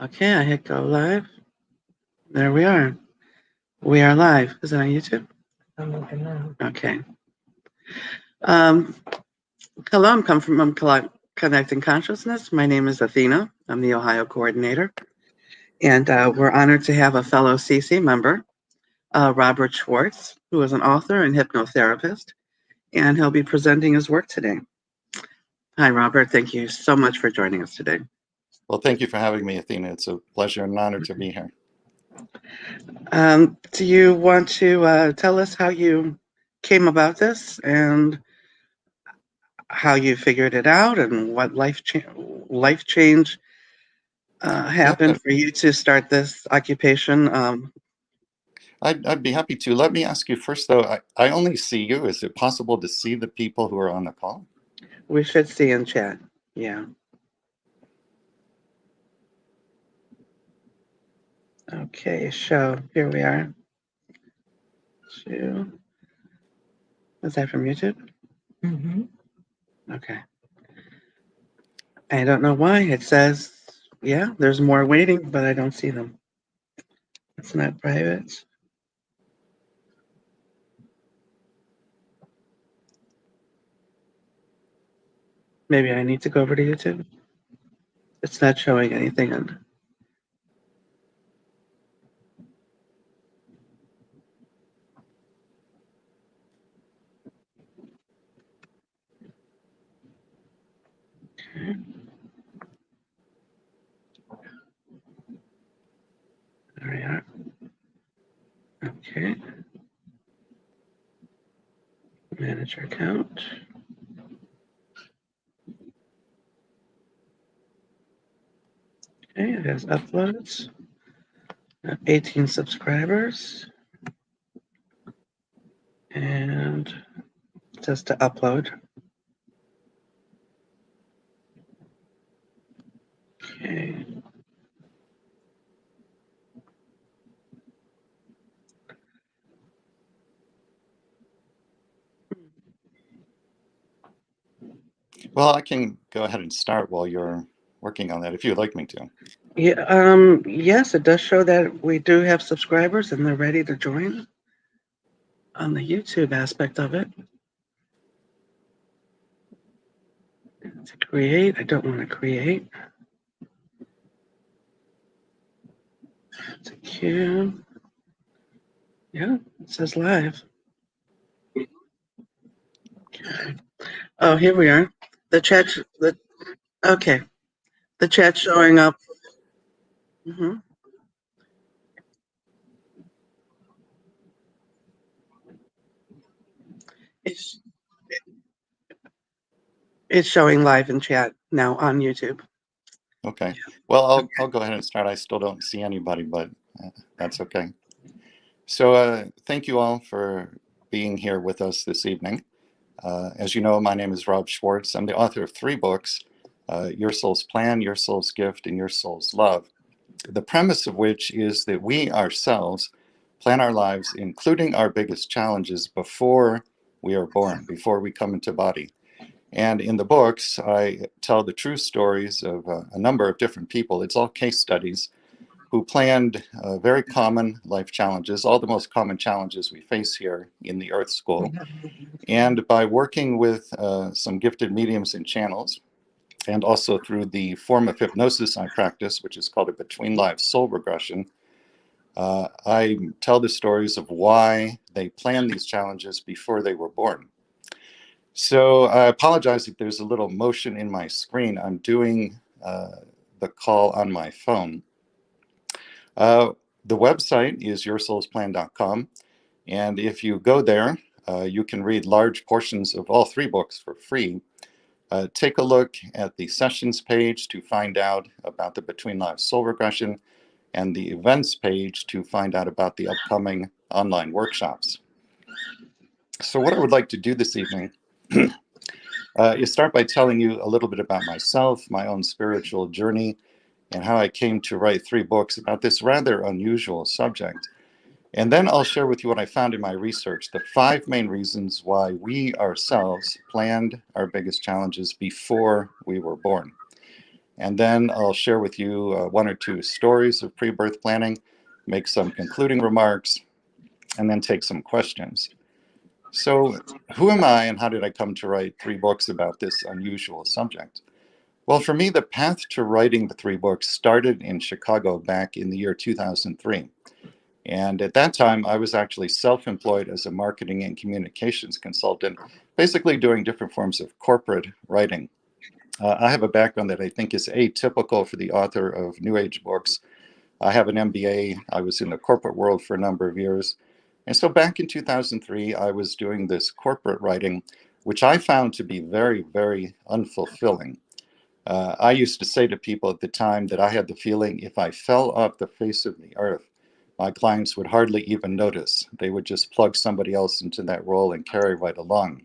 Okay, I hit go live. There we are. We are live. Is it on YouTube? I'm looking now. Okay. Um, Hello, I'm Connecting Consciousness. My name is Athena. I'm the Ohio coordinator. And we're honored to have a fellow CC member, Robert Schwartz, who is an author and hypnotherapist, and he'll be presenting his work today. Hi, Robert. Thank you so much for joining us today. Well, thank you for having me, Athena. It's a pleasure and an honor to be here. Do you want to tell us how you came about this and how you figured it out and what life change happened for you to start this occupation? I'd be happy to. Let me ask you first, though, I only see you. Is it possible to see the people who are on the call? We should see in chat. Yeah. Okay, so here we are. Is that from YouTube? Mm-hmm. Okay. I don't know why. It says, yeah, there's more waiting, but I don't see them. It's not private. Maybe I need to go over to YouTube. It's not showing anything on. Okay. There we are. Okay. Manage your account. Okay, it has uploads. 18 subscribers. And it says to upload. Okay. Well, I can go ahead and start while you're working on that, if you'd like me to. Yeah, yes, it does show that we do have subscribers and they're ready to join on the YouTube aspect of it. To create, I don't want to create. To queue. Yeah, it says live. Okay. Oh, here we are. The chat. Okay. The chat showing up. Mm-hmm. It's it's showing live in chat now on YouTube. Okay. Well, I'll go ahead and start. I still don't see anybody, but that's okay. So thank you all for being here with us this evening. As you know, my name is Rob Schwartz. I'm the author of 3 books, Your Soul's Plan, Your Soul's Gift, and Your Soul's Love. The premise of which is that we ourselves plan our lives, including our biggest challenges, before we are born, before we come into body. And in the books, I tell the true stories of a number of different people. It's all case studies who planned very common life challenges, all the most common challenges we face here in the Earth School. And by working with some gifted mediums and channels, and also through the form of hypnosis I practice, which is called a between lives soul regression, I tell the stories of why they planned these challenges before they were born. So I apologize if there's a little motion in my screen. I'm doing the call on my phone. The website is yoursoulsplan.com. And if you go there, you can read large portions of all 3 books for free. Take a look at the sessions page to find out about the Between Lives Soul Regression and the events page to find out about the upcoming online workshops. So what I would like to do this evening is start by telling you a little bit about myself, my own spiritual journey, and how I came to write 3 books about this rather unusual subject. And then I'll share with you what I found in my research, the 5 main reasons why we ourselves planned our biggest challenges before we were born. And then I'll share with you one or two stories of pre-birth planning, make some concluding remarks, and then take some questions. So who am I and how did I come to write 3 books about this unusual subject? Well, for me, the path to writing the 3 books started in Chicago back in the year 2003. And at that time, I was actually self-employed as a marketing and communications consultant, basically doing different forms of corporate writing. I have a background that I think is atypical for the author of New Age books. I have an MBA. I was in the corporate world for a number of years. And so back in 2003, I was doing this corporate writing, which I found to be very, very unfulfilling. I used to say to people at the time that I had the feeling if I fell off the face of the earth, my clients would hardly even notice. They would just plug somebody else into that role and carry right along.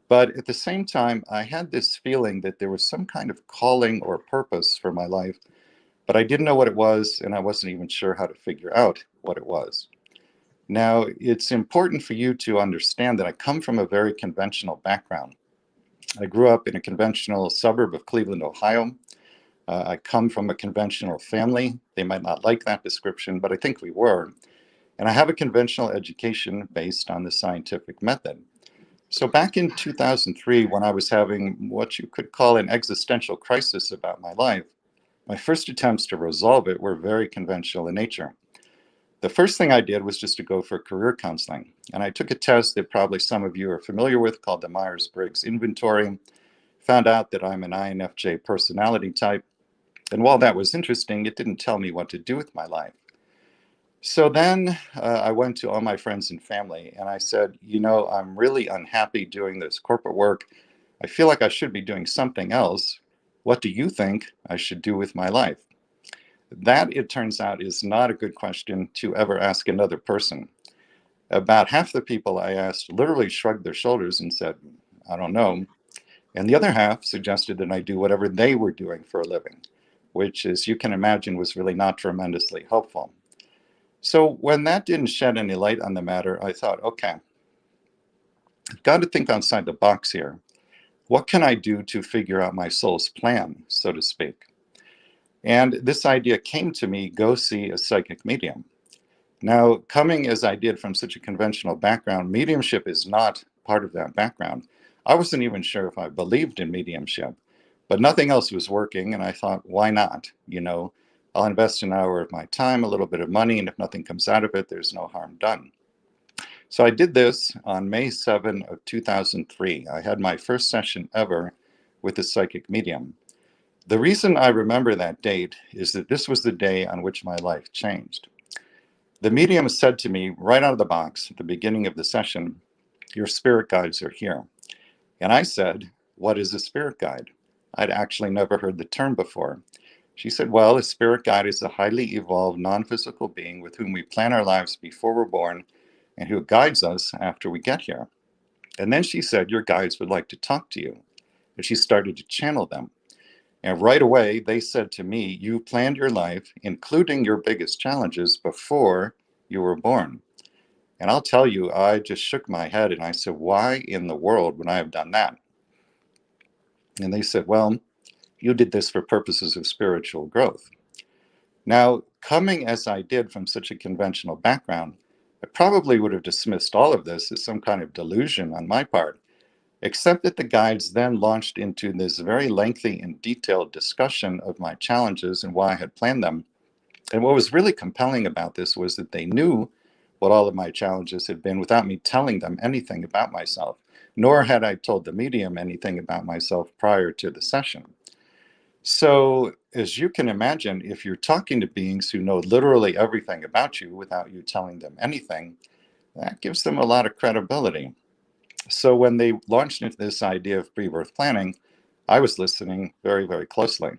But at the same time, I had this feeling that there was some kind of calling or purpose for my life, but I didn't know what it was, and I wasn't even sure how to figure out what it was. Now, it's important for you to understand that I come from a very conventional background. I grew up in a conventional suburb of Cleveland, Ohio. I come from a conventional family. They might not like that description, but I think we were. And I have a conventional education based on the scientific method. So back in 2003, when I was having what you could call an existential crisis about my life, my first attempts to resolve it were very conventional in nature. The first thing I did was just to go for career counseling. And I took a test that probably some of you are familiar with called the Myers-Briggs Inventory. Found out that I'm an INFJ personality type. And while that was interesting, it didn't tell me what to do with my life. So then I went to all my friends and family and I said, you know, I'm really unhappy doing this corporate work. I feel like I should be doing something else. What do you think I should do with my life? That, it turns out, is not a good question to ever ask another person. About half the people I asked literally shrugged their shoulders and said, I don't know. And the other half suggested that I do whatever they were doing for a living, which, as you can imagine, was really not tremendously helpful. So when that didn't shed any light on the matter, I thought, okay, I've got to think outside the box here. What can I do to figure out my soul's plan, so to speak? And this idea came to me, go see a psychic medium. Now, coming as I did from such a conventional background, mediumship is not part of that background. I wasn't even sure if I believed in mediumship, but nothing else was working. And I thought, why not? You know, I'll invest an hour of my time, a little bit of money, and if nothing comes out of it, there's no harm done. So I did this on May 7 of 2003. I had my first session ever with a psychic medium. The reason I remember that date is that this was the day on which my life changed. The medium said to me right out of the box at the beginning of the session, your spirit guides are here. And I said, what is a spirit guide? I'd actually never heard the term before. She said, well, a spirit guide is a highly evolved non-physical being with whom we plan our lives before we're born and who guides us after we get here. And then she said, your guides would like to talk to you. And she started to channel them. And right away, they said to me, you planned your life, including your biggest challenges, before you were born. And I'll tell you, I just shook my head and I said, why in the world would I have done that? And they said, well, you did this for purposes of spiritual growth. Now, coming as I did from such a conventional background, I probably would have dismissed all of this as some kind of delusion on my part, except that the guides then launched into this very lengthy and detailed discussion of my challenges and why I had planned them. And what was really compelling about this was that they knew what all of my challenges had been without me telling them anything about myself, nor had I told the medium anything about myself prior to the session. So, as you can imagine, if you're talking to beings who know literally everything about you without you telling them anything, that gives them a lot of credibility. So, when they launched into this idea of pre-birth planning, I was listening very, very closely.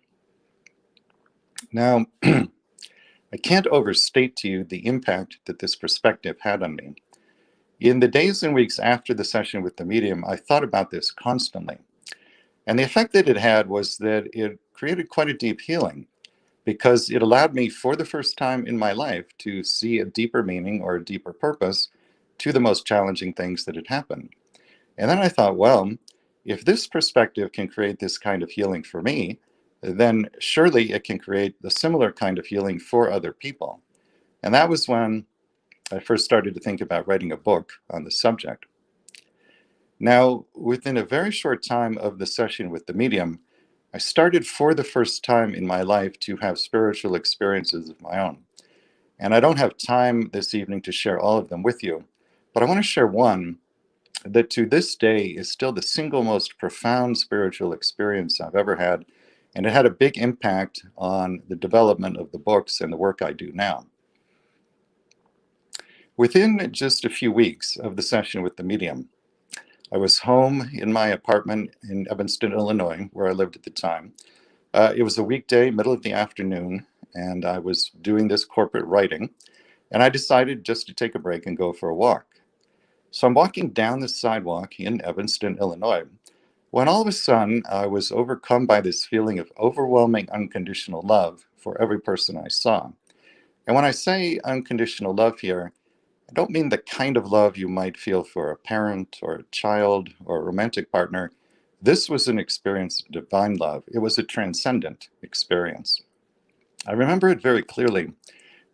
Now, I can't overstate to you the impact that this perspective had on me. In the days and weeks after the session with the medium, I thought about this constantly. And the effect that it had was that it created quite a deep healing because it allowed me for the first time in my life to see a deeper meaning or a deeper purpose to the most challenging things that had happened. And then I thought, well, if this perspective can create this kind of healing for me, then surely it can create the similar kind of healing for other people. And that was when I first started to think about writing a book on the subject. Now, within a very short time of the session with the medium, I started for the first time in my life to have spiritual experiences of my own. And I don't have time this evening to share all of them with you, but I want to share one that to this day is still the single most profound spiritual experience I've ever had. And it had a big impact on the development of the books and the work I do now. Within just a few weeks of the session with the medium, I was home in my apartment in Evanston, Illinois, where I lived at the time. It was a weekday, middle of the afternoon, and I was doing this corporate writing, and I decided just to take a break and go for a walk. So I'm walking down the sidewalk in Evanston, Illinois, when all of a sudden I was overcome by this feeling of overwhelming unconditional love for every person I saw. And when I say unconditional love here, I don't mean the kind of love you might feel for a parent or a child or a romantic partner. This was an experience of divine love. It was a transcendent experience. I remember it very clearly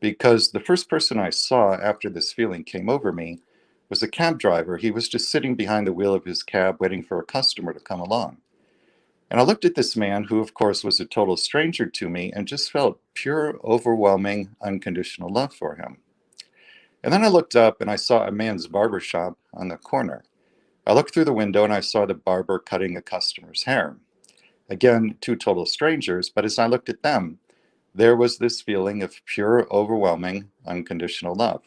because the first person I saw after this feeling came over me was a cab driver. He was just sitting behind the wheel of his cab waiting for a customer to come along. And I looked at this man, who of course was a total stranger to me, and just felt pure, overwhelming, unconditional love for him. And then I looked up and I saw a man's barber shop on the corner. I looked through the window and I saw the barber cutting a customer's hair. Again, two total strangers, but as I looked at them, there was this feeling of pure, overwhelming, unconditional love.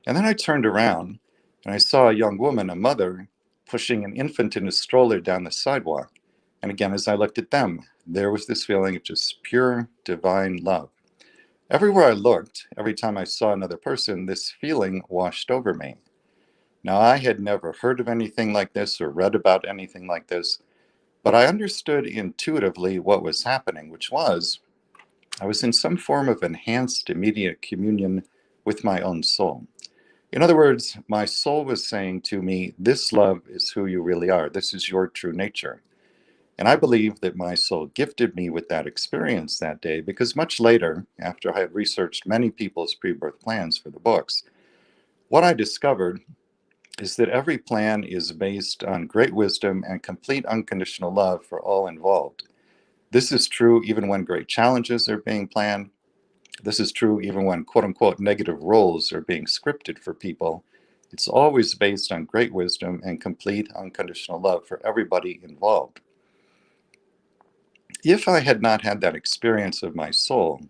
And then I turned around and I saw a young woman, a mother, pushing an infant in a stroller down the sidewalk. And again, as I looked at them, there was this feeling of just pure, divine love. Everywhere I looked, every time I saw another person, this feeling washed over me. Now, I had never heard of anything like this or read about anything like this, but I understood intuitively what was happening, which was I was in some form of enhanced immediate communion with my own soul. In other words, my soul was saying to me, this love is who you really are. This is your true nature. And I believe that my soul gifted me with that experience that day because much later, after I had researched many people's pre-birth plans for the books, what I discovered is that every plan is based on great wisdom and complete unconditional love for all involved. This is true even when great challenges are being planned. This is true even when quote unquote negative roles are being scripted for people. It's always based on great wisdom and complete unconditional love for everybody involved. If I had not had that experience of my soul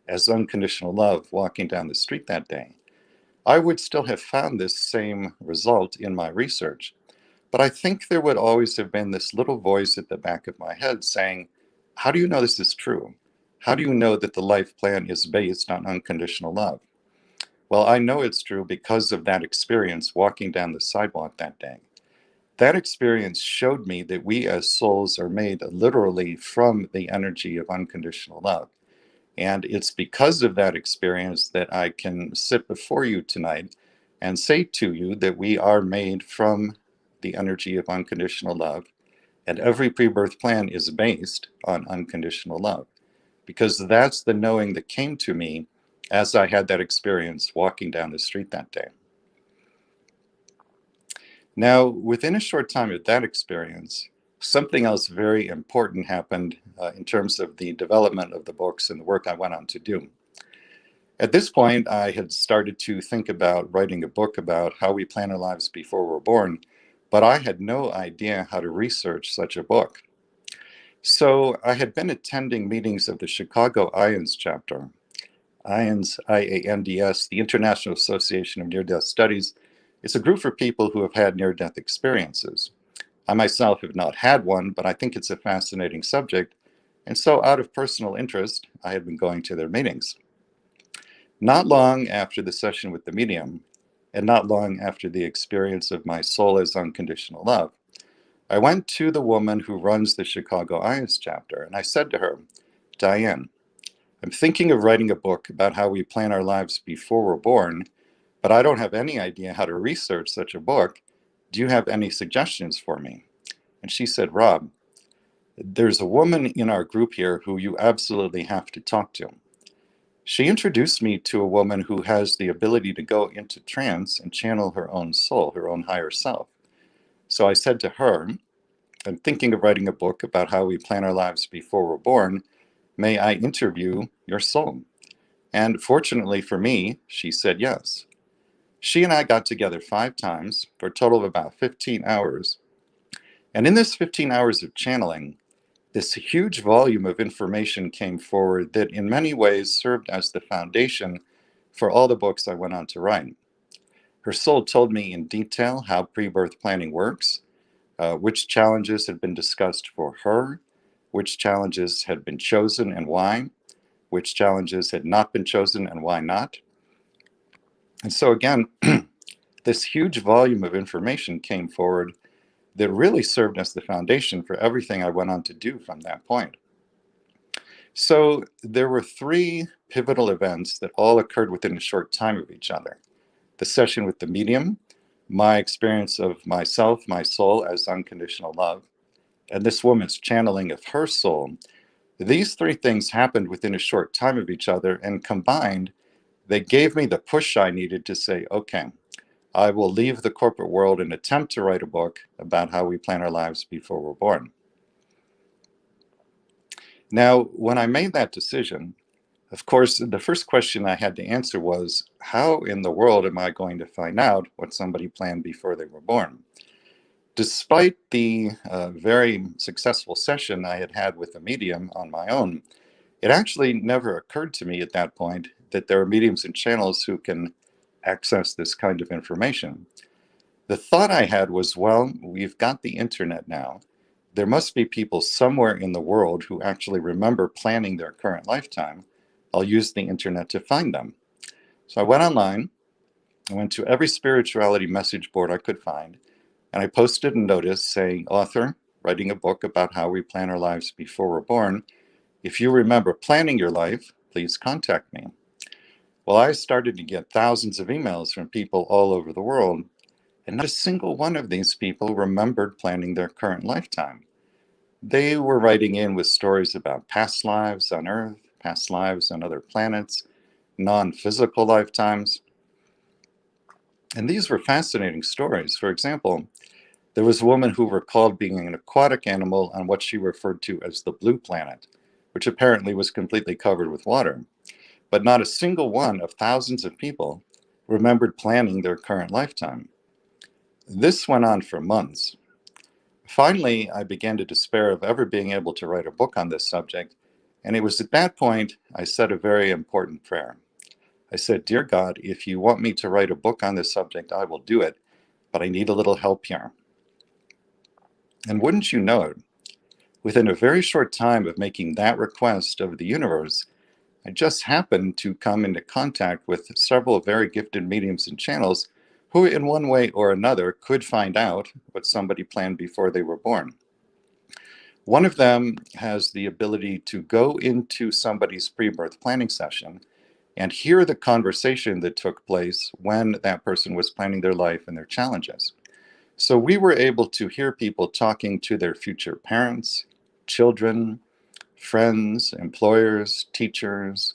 as unconditional love walking down the street that day, I would still have found this same result in my research. But I think there would always have been this little voice at the back of my head saying, how do you know this is true? How do you know that the life plan is based on unconditional love? Well, I know it's true because of that experience walking down the sidewalk that day. That experience showed me that we as souls are made literally from the energy of unconditional love. And it's because of that experience that I can sit before you tonight and say to you that we are made from the energy of unconditional love. And every pre-birth plan is based on unconditional love, because that's the knowing that came to me as I had that experience walking down the street that day. Now, within a short time of that experience, something else very important happened in terms of the development of the books and the work I went on to do. At this point, I had started to think about writing a book about how we plan our lives before we're born, but I had no idea how to research such a book. So I had been attending meetings of the Chicago IANDS chapter. IANDS, IANDS, the International Association of Near-Death Studies, is a group for people who have had near-death experiences. I myself have not had one, but I think it's a fascinating subject, and so out of personal interest, I had been going to their meetings. Not long after the session with the medium, and not long after the experience of my soul as unconditional love, I went to the woman who runs the Chicago IANDS chapter, and I said to her, Diane, I'm thinking of writing a book about how we plan our lives before we're born, but I don't have any idea how to research such a book. Do you have any suggestions for me? And she said, Rob, There's a woman in our group here who you absolutely have to talk to. She introduced me to a woman who has the ability to go into trance and channel her own soul, her own higher self. So I said to her, I'm thinking of writing a book about how we plan our lives before we're born. May I interview your soul? And fortunately for me, she said yes. She and I got together 5 times for a total of about 15 hours. And in this 15 hours of channeling, this huge volume of information came forward that in many ways served as the foundation for all the books I went on to write. Her soul told me in detail how pre-birth planning works, which challenges had been discussed for her, which challenges had been chosen and why, which challenges had not been chosen and why not. And so again, this huge volume of information came forward that really served as the foundation for everything I went on to do from that point. So there were 3 pivotal events that all occurred within a short time of each other. The session with the medium, my experience of myself, my soul as unconditional love, and this woman's channeling of her soul. These 3 things happened within a short time of each other, and combined, they gave me the push I needed to say, okay, I will leave the corporate world and attempt to write a book about how we plan our lives before we're born. Now, when I made that decision, of course, the first question I had to answer was, how in the world am I going to find out what somebody planned before they were born? Despite the very successful session I had had with a medium on my own, it actually never occurred to me at that point that there are mediums and channels who can access this kind of information. The thought I had was, well, we've got the internet now. There must be people somewhere in the world who actually remember planning their current lifetime. I'll use the internet to find them. So I went online, I went to every spirituality message board I could find, and I posted a notice saying, author, writing a book about how we plan our lives before we're born. If you remember planning your life, please contact me. Well, I started to get thousands of emails from people all over the world, and not a single one of these people remembered planning their current lifetime. They were writing in with stories about past lives on Earth, past lives on other planets, non-physical lifetimes. And these were fascinating stories. For example, there was a woman who recalled being an aquatic animal on what she referred to as the blue planet, which apparently was completely covered with water. But not a single one of thousands of people remembered planning their current lifetime. This went on for months. Finally, I began to despair of ever being able to write a book on this subject, and it was at that point I said a very important prayer. I said, Dear God, if you want me to write a book on this subject, I will do it, but I need a little help here. And wouldn't you know it, within a very short time of making that request of the universe, I just happened to come into contact with several very gifted mediums and channels who in one way or another could find out what somebody planned before they were born. One of them has the ability to go into somebody's pre-birth planning session and hear the conversation that took place when that person was planning their life and their challenges. So we were able to hear people talking to their future parents, children, friends, employers, teachers,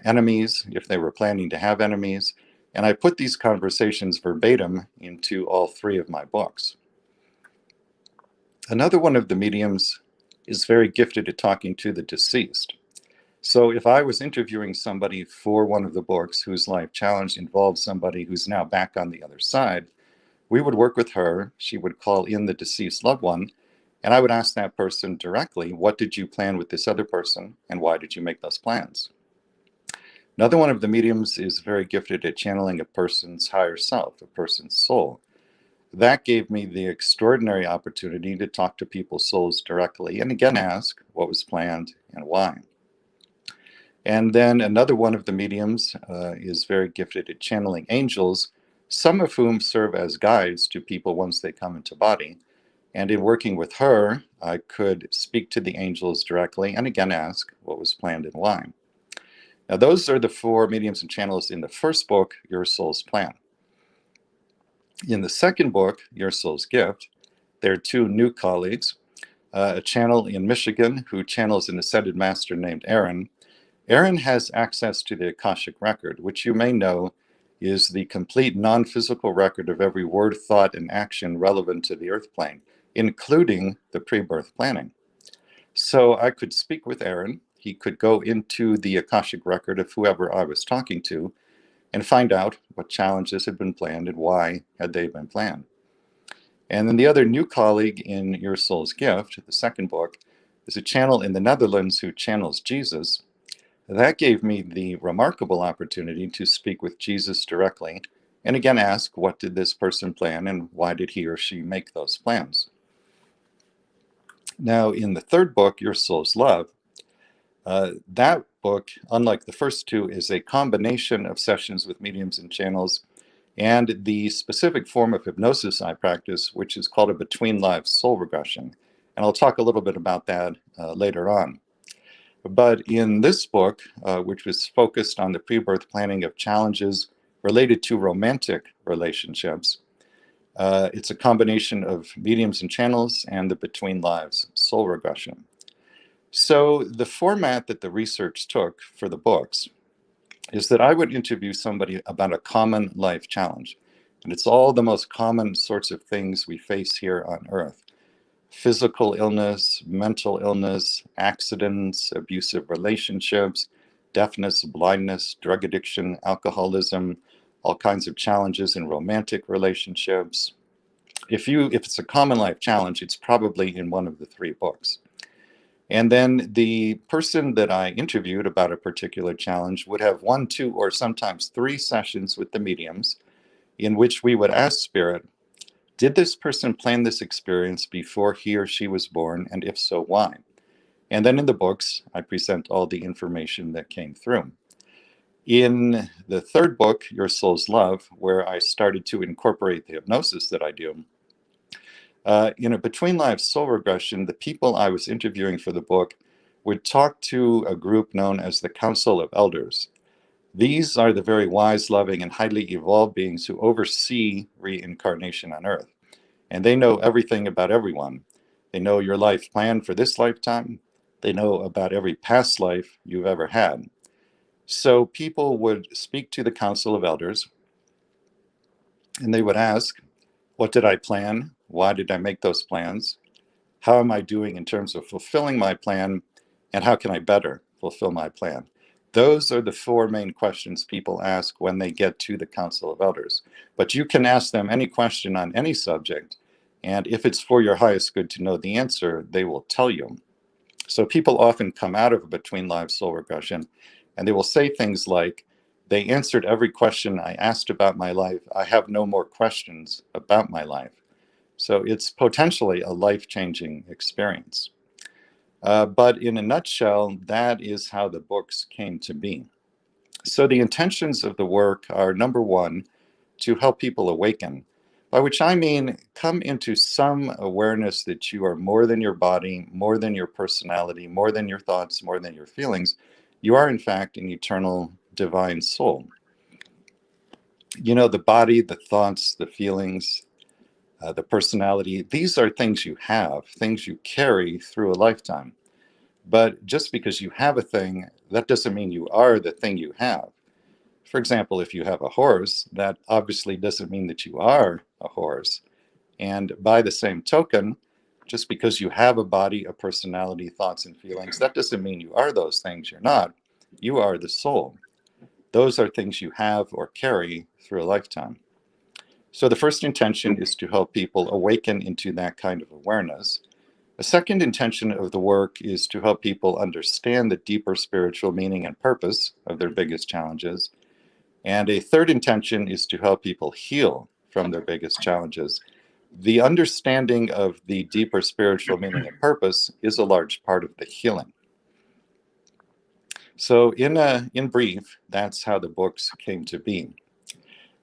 enemies, if they were planning to have enemies. And I put these conversations verbatim into all 3 of my books. Another one of the mediums is very gifted at talking to the deceased. So if I was interviewing somebody for one of the books whose life challenge involved somebody who's now back on the other side, we would work with her. She would call in the deceased loved one, and I would ask that person directly, what did you plan with this other person, and why did you make those plans? Another one of the mediums is very gifted at channeling a person's higher self, a person's soul. That gave me the extraordinary opportunity to talk to people's souls directly and again ask what was planned and why. And then another one of the mediums is very gifted at channeling angels, some of whom serve as guides to people once they come into body. And in working with her, I could speak to the angels directly and again ask what was planned and why. Now, those are the 4 mediums and channels in the first book, Your Soul's Plan. In the second book, Your Soul's Gift, there are 2 new colleagues. a channel in Michigan who channels an ascended master named Aaron. Aaron has access to the Akashic record, which you may know is the complete non-physical record of every word, thought, and action relevant to the earth plane, including the pre-birth planning. So I could speak with Aaron. He could go into the Akashic record of whoever I was talking to and find out what challenges had been planned and why had they been planned. And then the other new colleague in Your Soul's Gift, the second book, is a channel in the Netherlands who channels Jesus. That gave me the remarkable opportunity to speak with Jesus directly and again ask, what did this person plan and why did he or she make those plans? Now, in the third book, Your Soul's Love, that book, unlike the first two, is a combination of sessions with mediums and channels and the specific form of hypnosis I practice, which is called a between lives soul regression. And I'll talk a little bit about that later on. But in this book, which was focused on the pre-birth planning of challenges related to romantic relationships, it's a combination of mediums and channels and the between lives soul regression. So the format that the research took for the books is that I would interview somebody about a common life challenge. And it's all the most common sorts of things we face here on Earth: physical illness, mental illness, accidents, abusive relationships, deafness, blindness, drug addiction, alcoholism, all kinds of challenges in romantic relationships. If it's a common life challenge, it's probably in one of the three books. And then the person that I interviewed about a particular challenge would have 1, 2, or sometimes 3 sessions with the mediums in which we would ask Spirit, did this person plan this experience before he or she was born? And if so, why? And then in the books, I present all the information that came through. In the third book, Your Soul's Love, where I started to incorporate the hypnosis that I do, in a between lives soul regression, the people I was interviewing for the book would talk to a group known as the Council of Elders. These are the very wise, loving, and highly evolved beings who oversee reincarnation on Earth. And they know everything about everyone. They know your life plan for this lifetime. They know about every past life you've ever had. So people would speak to the Council of Elders, and they would ask, what did I plan? Why did I make those plans? How am I doing in terms of fulfilling my plan? And how can I better fulfill my plan? Those are the 4 main questions people ask when they get to the Council of Elders. But you can ask them any question on any subject, and if it's for your highest good to know the answer, they will tell you. So people often come out of a between lives soul regression, and they will say things like, they answered every question I asked about my life. I have no more questions about my life. So it's potentially a life-changing experience. But in a nutshell, that is how the books came to be. So the intentions of the work are, number 1, to help people awaken, by which I mean come into some awareness that you are more than your body, more than your personality, more than your thoughts, more than your feelings. You are, in fact, an eternal divine soul. You know, the body, the thoughts, the feelings, the personality, these are things you have, things you carry through a lifetime. But just because you have a thing, that doesn't mean you are the thing you have. For example, if you have a horse, that obviously doesn't mean that you are a horse. And by the same token, just because you have a body, a personality, thoughts, and feelings, that doesn't mean you are those things. You're not. You are the soul. Those are things you have or carry through a lifetime. So the first intention is to help people awaken into that kind of awareness. A second intention of the work is to help people understand the deeper spiritual meaning and purpose of their biggest challenges. And a third intention is to help people heal from their biggest challenges. The understanding of the deeper spiritual meaning and purpose is a large part of the healing. So in brief, that's how the books came to be.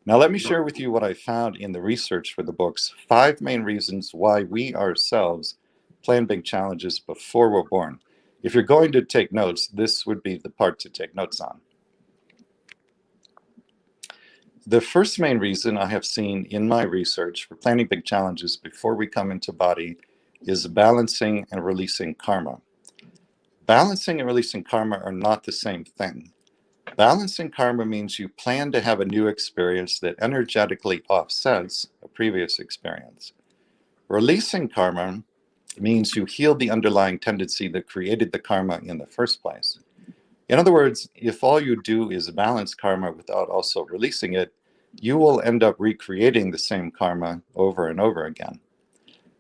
Now let me share with you what I found in the research for the books, 5 main reasons why we ourselves plan big challenges before we're born. If you're going to take notes, this would be the part to take notes on. The first main reason I have seen in my research for planning big challenges before we come into body is balancing and releasing karma. Balancing and releasing karma are not the same thing. Balancing karma means you plan to have a new experience that energetically offsets a previous experience. Releasing karma means you heal the underlying tendency that created the karma in the first place. In other words, if all you do is balance karma without also releasing it, you will end up recreating the same karma over and over again.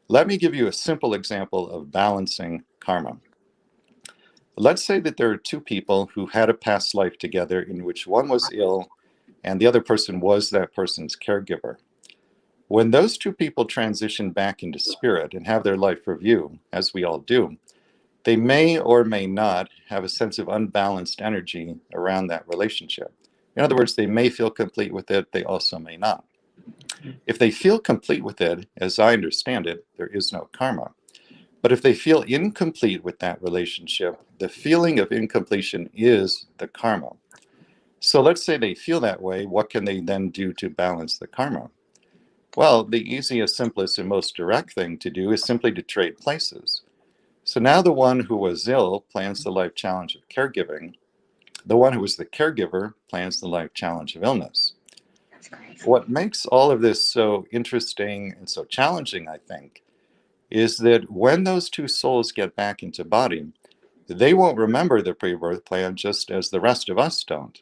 Let me give you a simple example of balancing karma. Let's say that there are two people who had a past life together in which one was ill and the other person was that person's caregiver. When those two people transition back into spirit and have their life review, as we all do, they may or may not have a sense of unbalanced energy around that relationship. In other words, they may feel complete with it, they also may not. If they feel complete with it, as I understand it, there is no karma. But if they feel incomplete with that relationship, the feeling of incompletion is the karma. So let's say they feel that way, what can they then do to balance the karma? Well, the easiest, simplest, and most direct thing to do is simply to trade places. So now the one who was ill plans the life challenge of caregiving. The one who was the caregiver plans the life challenge of illness. What makes all of this so interesting and so challenging, I think, is that when those two souls get back into body, they won't remember the pre-birth plan just as the rest of us don't.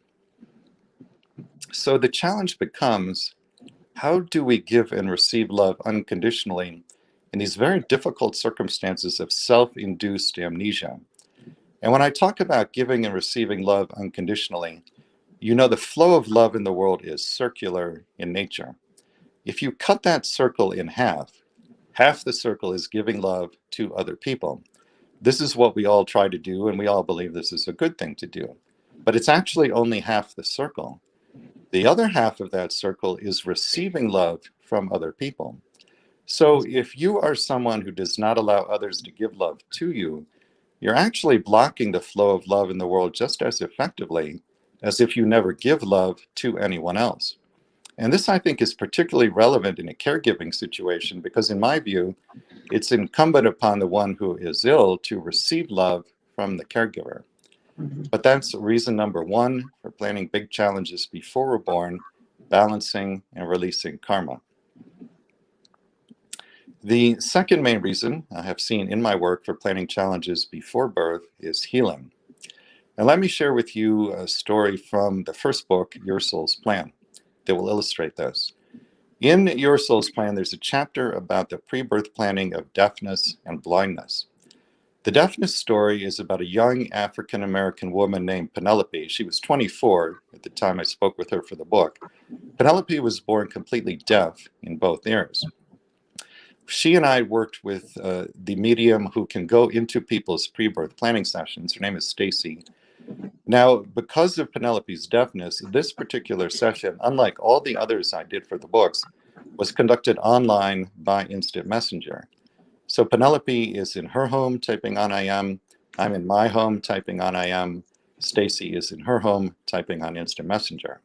So the challenge becomes, how do we give and receive love unconditionally in these very difficult circumstances of self-induced amnesia? And when I talk about giving and receiving love unconditionally, you know the flow of love in the world is circular in nature. If you cut that circle in half the circle is giving love to other people. This is what we all try to do, and we all believe this is a good thing to do. But it's actually only half the circle. The other half of that circle is receiving love from other people. So if you are someone who does not allow others to give love to you, you're actually blocking the flow of love in the world just as effectively as if you never give love to anyone else. And this, I think, is particularly relevant in a caregiving situation because, in my view, it's incumbent upon the one who is ill to receive love from the caregiver. But that's reason number one for planning big challenges before we're born, balancing and releasing karma. The second main reason I have seen in my work for planning challenges before birth is healing. Now, let me share with you a story from the first book, Your Soul's Plan, that will illustrate this. In Your Soul's Plan, there's a chapter about the pre-birth planning of deafness and blindness. The deafness story is about a young African-American woman named Penelope. She was 24 at the time I spoke with her for the book. Penelope was born completely deaf in both ears. She and I worked with the medium who can go into people's pre-birth planning sessions. Her name is Stacy. Now, because of Penelope's deafness, this particular session, unlike all the others I did for the books, was conducted online by Instant Messenger. So Penelope is in her home typing on IM. I'm in my home typing on IM. Stacy is in her home typing on Instant Messenger.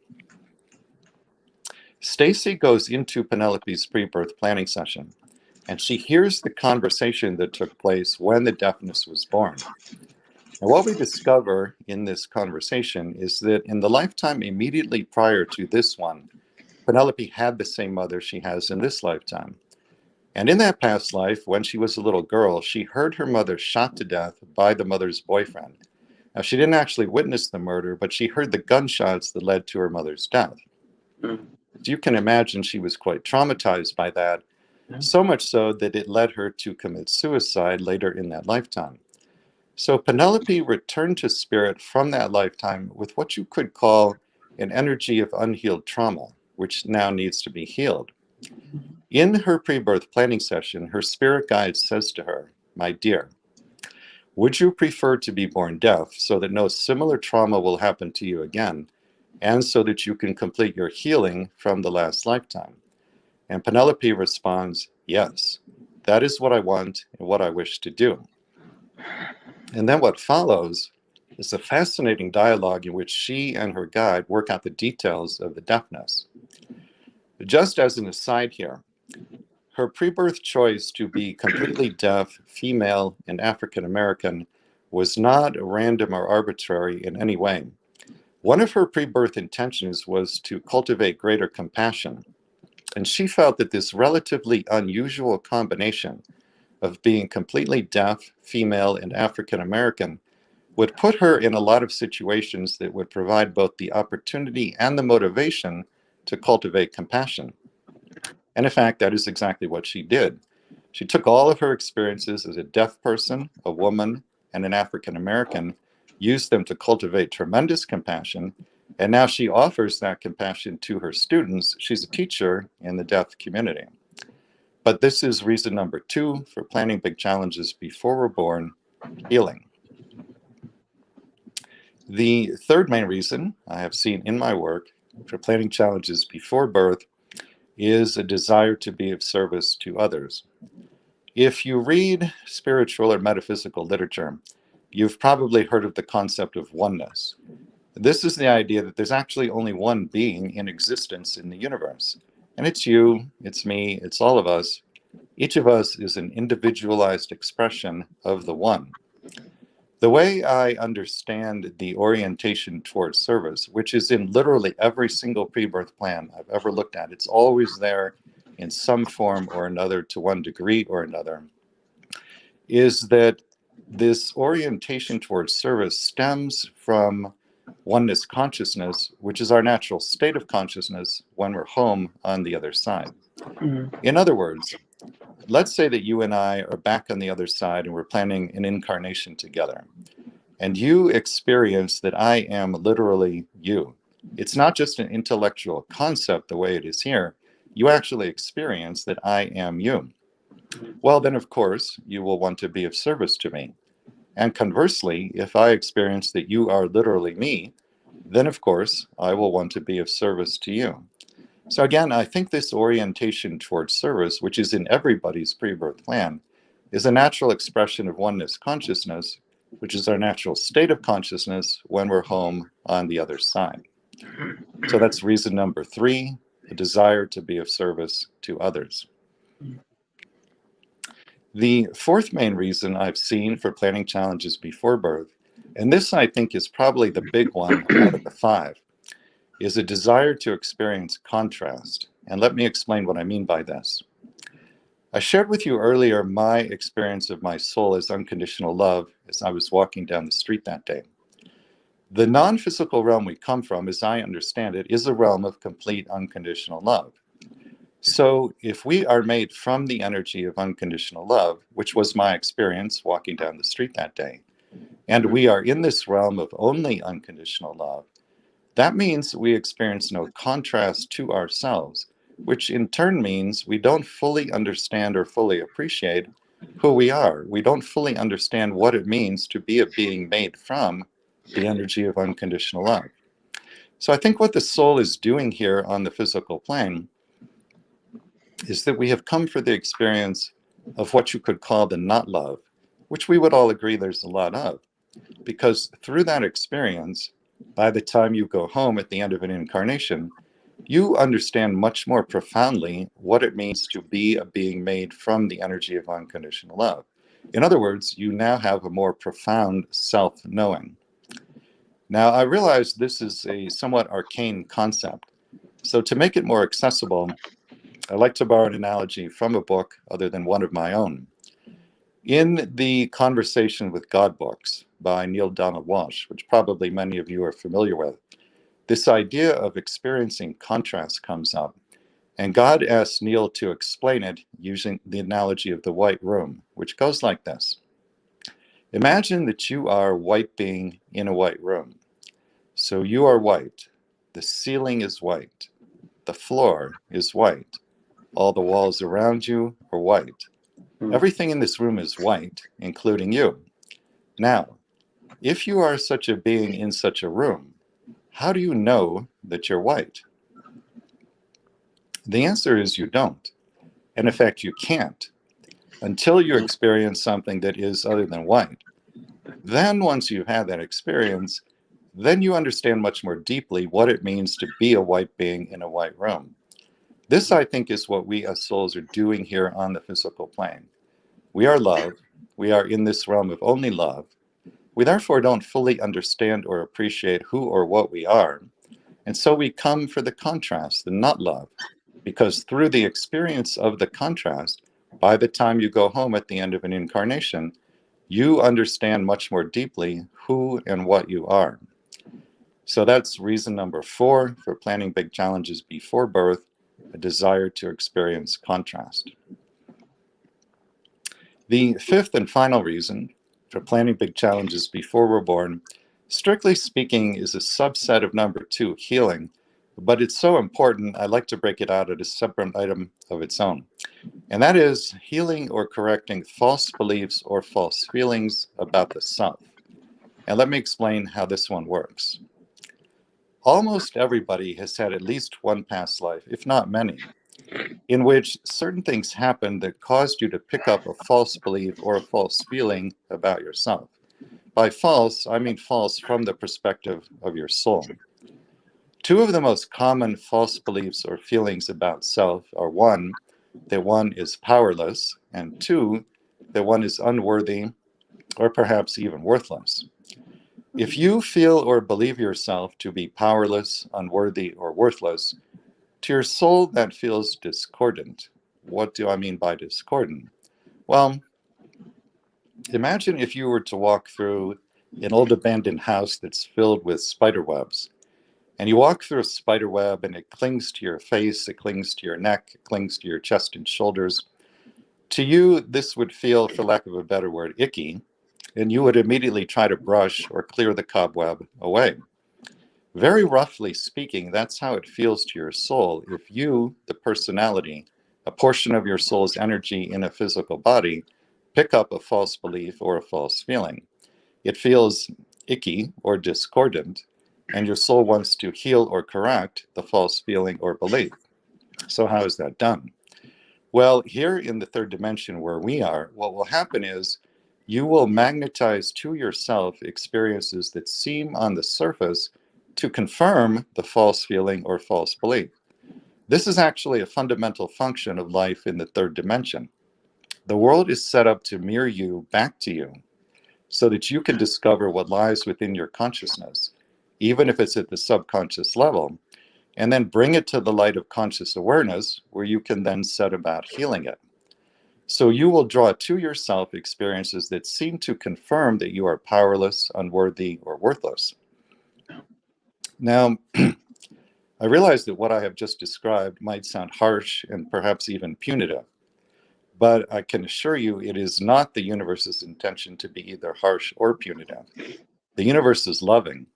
Stacy goes into Penelope's pre-birth planning session, and she hears the conversation that took place when the deafness was born. And what we discover in this conversation is that in the lifetime immediately prior to this one, Penelope had the same mother she has in this lifetime. And in that past life, when she was a little girl, she heard her mother shot to death by the mother's boyfriend. Now, she didn't actually witness the murder, but she heard the gunshots that led to her mother's death. So you can imagine she was quite traumatized by that, so much so that it led her to commit suicide later in that lifetime. So Penelope returned to spirit from that lifetime with what you could call an energy of unhealed trauma, which now needs to be healed. In her pre-birth planning session, her spirit guide says to her, "My dear, would you prefer to be born deaf so that no similar trauma will happen to you again, and so that you can complete your healing from the last lifetime?" And Penelope responds, "Yes, that is what I want and what I wish to do." And then what follows is a fascinating dialogue in which she and her guide work out the details of the deafness. Just as an aside here, Her pre-birth choice to be completely deaf, female, and African American was not random or arbitrary in any way. One of her pre-birth intentions was to cultivate greater compassion, and she felt that this relatively unusual combination of being completely deaf, female, and African American would put her in a lot of situations that would provide both the opportunity and the motivation to cultivate compassion. And in fact, that is exactly what she did. She took all of her experiences as a deaf person, a woman, and an African American, used them to cultivate tremendous compassion, and now she offers that compassion to her students. She's a teacher in the deaf community. But this is reason number 2 for planning big challenges before we're born: healing. The third main reason I have seen in my work for planning challenges before birth is a desire to be of service to others. If you read spiritual or metaphysical literature, you've probably heard of the concept of oneness. This is the idea that there's actually only one being in existence in the universe. And it's you, it's me, it's all of us. Each of us is an individualized expression of the one. The way I understand the orientation towards service, which is in literally every single pre-birth plan I've ever looked at, it's always there in some form or another to one degree or another, is that this orientation towards service stems from oneness consciousness, which is our natural state of consciousness when we're home on the other side. In other words, let's say that you and I are back on the other side and we're planning an incarnation together. And you experience that I am literally you. It's not just an intellectual concept the way it is here. You actually experience that I am you. Well, then, of course, you will want to be of service to me. And conversely, if I experience that you are literally me, then, of course, I will want to be of service to you. So again, I think this orientation towards service, which is in everybody's pre-birth plan, is a natural expression of oneness consciousness, which is our natural state of consciousness when we're home on the other side. So that's reason number 3, a desire to be of service to others. The fourth main reason I've seen for planning challenges before birth, and this I think is probably the big one out of the 5, is a desire to experience contrast. And let me explain what I mean by this. I shared with you earlier my experience of my soul as unconditional love as I was walking down the street that day. The non-physical realm we come from, as I understand it, is a realm of complete unconditional love. So if we are made from the energy of unconditional love, which was my experience walking down the street that day, and we are in this realm of only unconditional love, that means we experience no contrast to ourselves, which in turn means we don't fully understand or fully appreciate who we are. We don't fully understand what it means to be a being made from the energy of unconditional love. So I think what the soul is doing here on the physical plane is that we have come for the experience of what you could call the not love, which we would all agree there's a lot of, because through that experience, by the time you go home at the end of an incarnation, you understand much more profoundly what it means to be a being made from the energy of unconditional love. In other words, you now have a more profound self-knowing. Now, I realize this is a somewhat arcane concept. So to make it more accessible, I like to borrow an analogy from a book other than one of my own. In the Conversation with God books by Neale Donald Walsch, which probably many of you are familiar with, this idea of experiencing contrast comes up. And God asks Neale to explain it using the analogy of the white room, which goes like this. Imagine that you are a white being in a white room. So you are white. The ceiling is white. The floor is white. All the walls around you are white. Everything in this room is white, including you. Now, if you are such a being in such a room, how do you know that you're white? The answer is you don't. And in fact, you can't until you experience something that is other than white. Then once you've had that experience, then you understand much more deeply what it means to be a white being in a white room. This, I think, is what we as souls are doing here on the physical plane. We are love. We are in this realm of only love. We therefore don't fully understand or appreciate who or what we are. And so we come for the contrast, the not love, because through the experience of the contrast, by the time you go home at the end of an incarnation, you understand much more deeply who and what you are. So that's reason number 4 for planning big challenges before birth, a desire to experience contrast. The 5th and final reason for planning big challenges before we're born, strictly speaking, is a subset of number 2, healing, but it's so important, I like to break it out as a separate item of its own. And that is healing or correcting false beliefs or false feelings about the self. And let me explain how this one works. Almost everybody has had at least one past life, if not many, in which certain things happened that caused you to pick up a false belief or a false feeling about yourself. By false, I mean false from the perspective of your soul. 2 of the most common false beliefs or feelings about self are 1, that one is powerless, and 2, that one is unworthy or perhaps even worthless. If you feel or believe yourself to be powerless, unworthy, or worthless, to your soul that feels discordant. What do I mean by discordant? Well, imagine if you were to walk through an old abandoned house that's filled with spider webs. And you walk through a spider web and it clings to your face, it clings to your neck, it clings to your chest and shoulders. To you, this would feel, for lack of a better word, icky, and you would immediately try to brush or clear the cobweb away. Very roughly speaking, that's how it feels to your soul if you, the personality, a portion of your soul's energy in a physical body, pick up a false belief or a false feeling. It feels icky or discordant, and your soul wants to heal or correct the false feeling or belief. So how is that done? Well, here in the 3rd dimension where we are, what will happen is you will magnetize to yourself experiences that seem on the surface to confirm the false feeling or false belief. This is actually a fundamental function of life in the 3rd dimension. The world is set up to mirror you back to you so that you can discover what lies within your consciousness, even if it's at the subconscious level, and then bring it to the light of conscious awareness where you can then set about healing it. So you will draw to yourself experiences that seem to confirm that you are powerless, unworthy, or worthless. Now, I realize that what I have just described might sound harsh and perhaps even punitive, but I can assure you it is not the universe's intention to be either harsh or punitive. The universe is loving,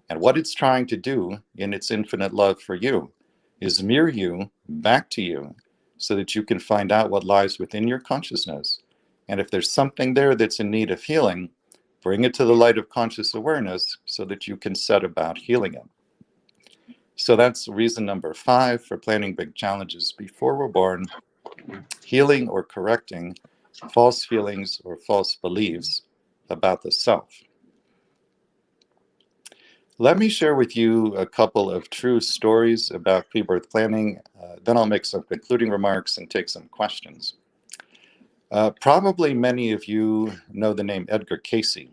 and what it's trying to do in its infinite love for you is mirror you back to you so that you can find out what lies within your consciousness. And if there's something there that's in need of healing, bring it to the light of conscious awareness so that you can set about healing it. So that's reason number 5 for planning big challenges before we're born, healing or correcting false feelings or false beliefs about the self. Let me share with you a couple of true stories about pre-birth planning. Then I'll make some concluding remarks and take some questions. Probably many of you know the name Edgar Cayce.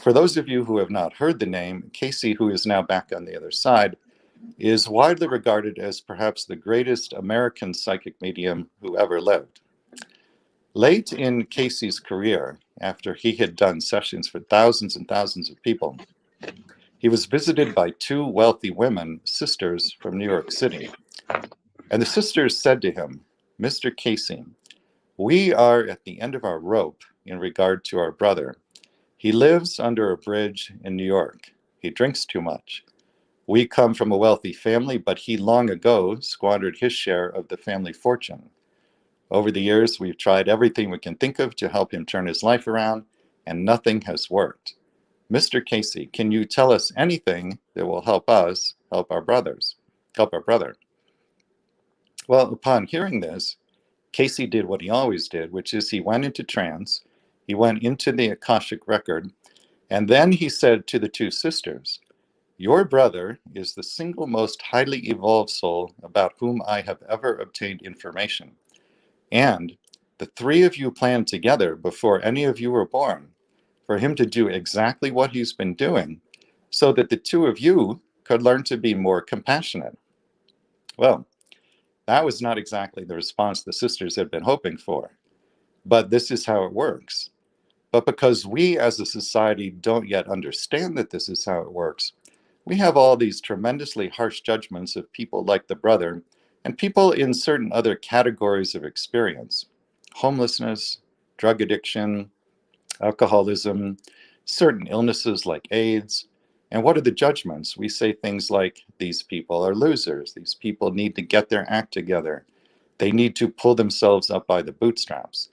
For those of you who have not heard the name, Cayce, who is now back on the other side, is widely regarded as perhaps the greatest American psychic medium who ever lived. Late in Cayce's career, after he had done sessions for thousands and thousands of people, he was visited by 2 wealthy women, sisters from New York City. And the sisters said to him, "Mr. Cayce, we are at the end of our rope in regard to our brother. He lives under a bridge in New York. He drinks too much. We come from a wealthy family, but he long ago squandered his share of the family fortune. Over the years, we've tried everything we can think of to help him turn his life around, and nothing has worked. Mr. Cayce, can you tell us anything that will help us help our brother? Well, upon hearing this, Cayce did what he always did, which is he went into trance, he went into the Akashic record, and then he said to the 2 sisters, Your brother is the single most highly evolved soul about whom I have ever obtained information. And the three of you planned together before any of you were born for him to do exactly what he's been doing so that the two of you could learn to be more compassionate. Well, that was not exactly the response the sisters had been hoping for, but this is how it works. But because we as a society don't yet understand that this is how it works, we have all these tremendously harsh judgments of people like the brother and people in certain other categories of experience: homelessness, drug addiction, alcoholism, certain illnesses like AIDS. And what are the judgments? We say things like, these people are losers. These people need to get their act together. They need to pull themselves up by the bootstraps.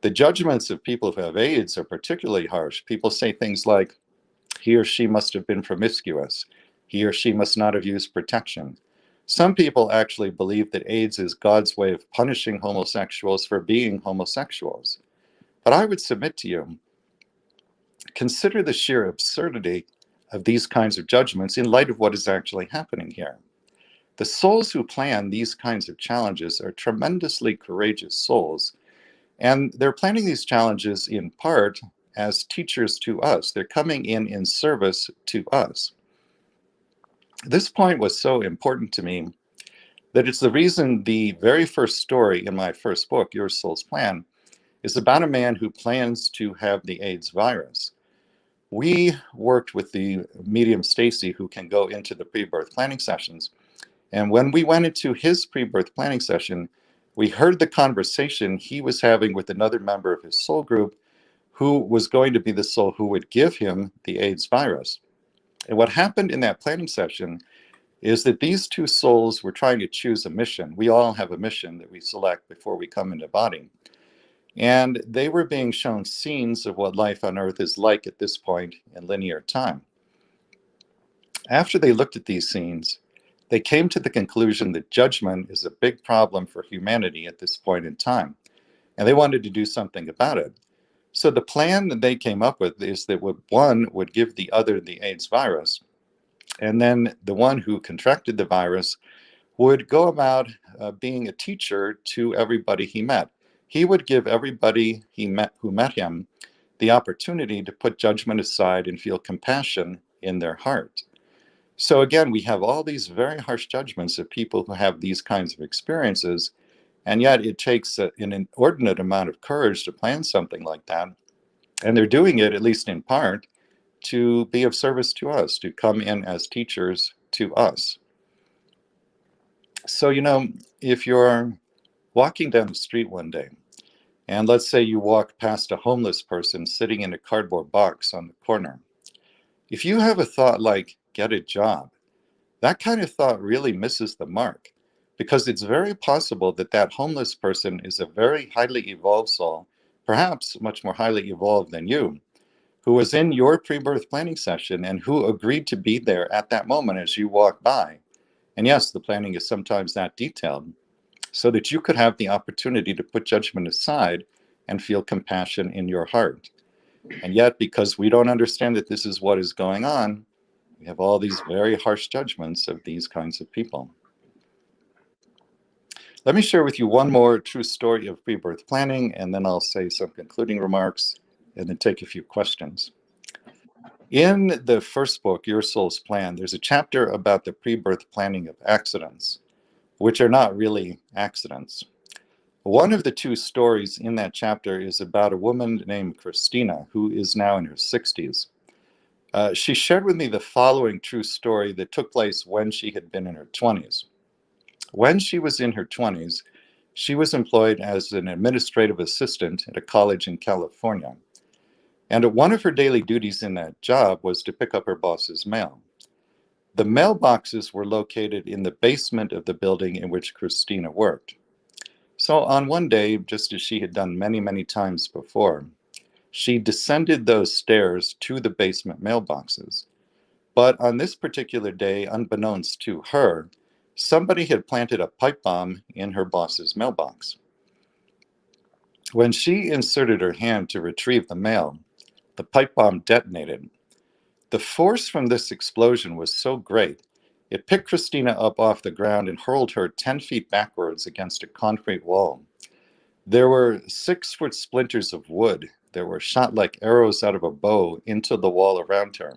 The judgments of people who have AIDS are particularly harsh. People say things like, he or she must have been promiscuous. He or she must not have used protection. Some people actually believe that AIDS is God's way of punishing homosexuals for being homosexuals. But I would submit to you, consider the sheer absurdity of these kinds of judgments in light of what is actually happening here. The souls who plan these kinds of challenges are tremendously courageous souls, and they're planning these challenges in part as teachers to us. They're coming in service to us. This point was so important to me that it's the reason the very first story in my first book, Your Soul's Plan, is about a man who plans to have the AIDS virus. We worked with the medium Stacy, who can go into the pre-birth planning sessions. And when we went into his pre-birth planning session, we heard the conversation he was having with another member of his soul group who was going to be the soul who would give him the AIDS virus. And what happened in that planning session is that these two souls were trying to choose a mission. We all have a mission that we select before we come into body. And they were being shown scenes of what life on Earth is like at this point in linear time. After they looked at these scenes, they came to the conclusion that judgment is a big problem for humanity at this point in time, and they wanted to do something about it. So the plan that they came up with is that one would give the other the AIDS virus, and then the one who contracted the virus would go about being a teacher to everybody he met. He would give everybody who met him the opportunity to put judgment aside and feel compassion in their heart. So again, we have all these very harsh judgments of people who have these kinds of experiences, and yet it takes an inordinate amount of courage to plan something like that. And they're doing it, at least in part, to be of service to us, to come in as teachers to us. So, if you're walking down the street one day, and let's say you walk past a homeless person sitting in a cardboard box on the corner, if you have a thought like, get a job, that kind of thought really misses the mark, because it's very possible that that homeless person is a very highly evolved soul, perhaps much more highly evolved than you, who was in your pre-birth planning session and who agreed to be there at that moment as you walk by. And yes, the planning is sometimes that detailed, so that you could have the opportunity to put judgment aside and feel compassion in your heart. And yet, because we don't understand that this is what is going on, we have all these very harsh judgments of these kinds of people. Let me share with you one more true story of pre-birth planning, and then I'll say some concluding remarks and then take a few questions. In the first book, Your Soul's Plan, there's a chapter about the pre-birth planning of accidents, which are not really accidents. One of the two stories in that chapter is about a woman named Christina, who is now in her 60s. She shared with me the following true story that took place when she had been in her 20s. When she was in her 20s, she was employed as an administrative assistant at a college in California. And one of her daily duties in that job was to pick up her boss's mail. The mailboxes were located in the basement of the building in which Christina worked. So on one day, just as she had done many, many times before, she descended those stairs to the basement mailboxes. But on this particular day, unbeknownst to her, somebody had planted a pipe bomb in her boss's mailbox. When she inserted her hand to retrieve the mail, the pipe bomb detonated. The force from this explosion was so great, it picked Christina up off the ground and hurled her 10 feet backwards against a concrete wall. There were 6-foot splinters of wood that were shot like arrows out of a bow into the wall around her.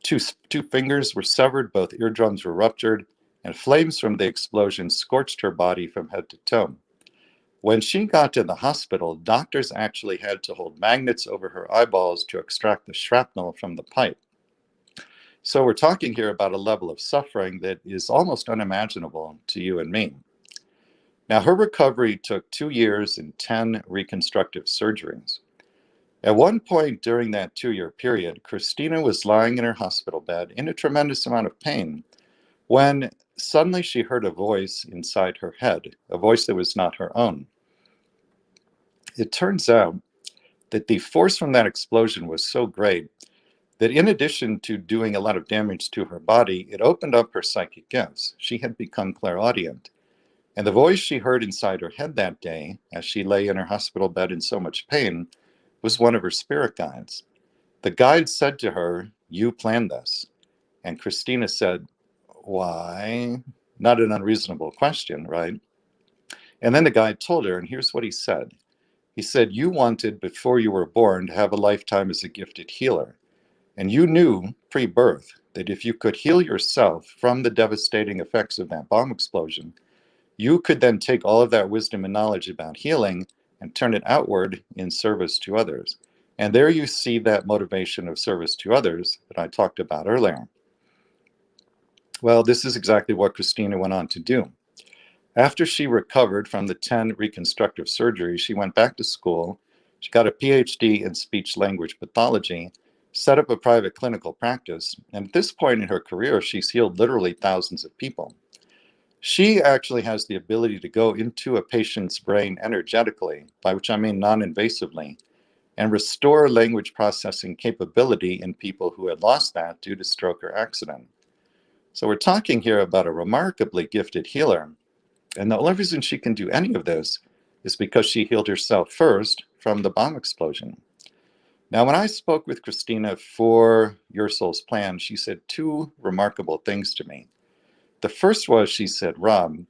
Two fingers were severed, both eardrums were ruptured, and flames from the explosion scorched her body from head to toe. When she got to the hospital, doctors actually had to hold magnets over her eyeballs to extract the shrapnel from the pipe. So we're talking here about a level of suffering that is almost unimaginable to you and me. Now, her recovery took 2 years and 10 reconstructive surgeries. At one point during that 2-year period, Christina was lying in her hospital bed in a tremendous amount of pain when suddenly she heard a voice inside her head, a voice that was not her own. It turns out that the force from that explosion was so great that in addition to doing a lot of damage to her body, it opened up her psychic gifts. She had become clairaudient. And the voice she heard inside her head that day, as she lay in her hospital bed in so much pain, was one of her spirit guides. The guide said to her, "You planned this." And Christina said, "Why?" Not an unreasonable question, right? And then the guide told her, and here's what he said. He said, "You wanted, before you were born, to have a lifetime as a gifted healer. And you knew pre-birth that if you could heal yourself from the devastating effects of that bomb explosion, you could then take all of that wisdom and knowledge about healing and turn it outward in service to others." And there you see that motivation of service to others that I talked about earlier. Well, this is exactly what Christina went on to do. After she recovered from the 10 reconstructive surgeries, she went back to school. She got a PhD in speech language pathology, set up a private clinical practice, and at this point in her career, she's healed literally thousands of people. She actually has the ability to go into a patient's brain energetically, by which I mean non-invasively, and restore language processing capability in people who had lost that due to stroke or accident. So we're talking here about a remarkably gifted healer. And the only reason she can do any of this is because she healed herself first from the bomb explosion. Now, when I spoke with Christina for Your Soul's Plan, she said 2 remarkable things to me. The first was, she said, "Rob,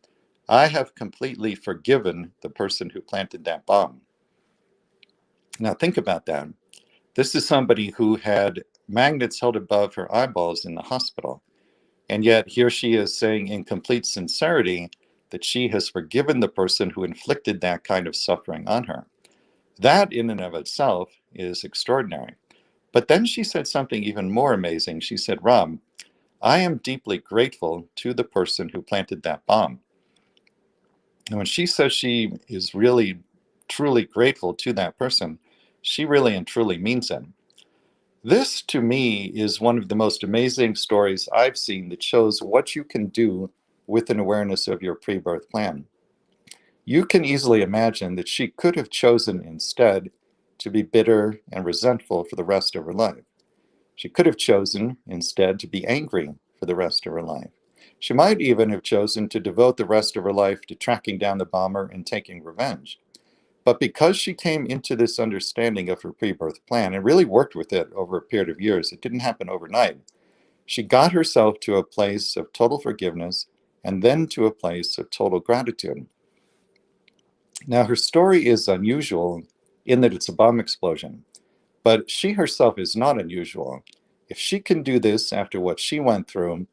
I have completely forgiven the person who planted that bomb." Now, think about that. This is somebody who had magnets held above her eyeballs in the hospital. And yet here she is saying in complete sincerity that she has forgiven the person who inflicted that kind of suffering on her. That in and of itself is extraordinary. But then she said something even more amazing. She said, "Rob, I am deeply grateful to the person who planted that bomb." And when she says she is really, truly grateful to that person, she really and truly means it. This, to me, is one of the most amazing stories I've seen that shows what you can do with an awareness of your pre-birth plan. You can easily imagine that she could have chosen instead to be bitter and resentful for the rest of her life. She could have chosen instead to be angry for the rest of her life. She might even have chosen to devote the rest of her life to tracking down the bomber and taking revenge. But because she came into this understanding of her pre-birth plan and really worked with it over a period of years, it didn't happen overnight. She got herself to a place of total forgiveness and then to a place of total gratitude. Now, her story is unusual in that it's a bomb explosion, but she herself is not unusual. If she can do this after what she went through,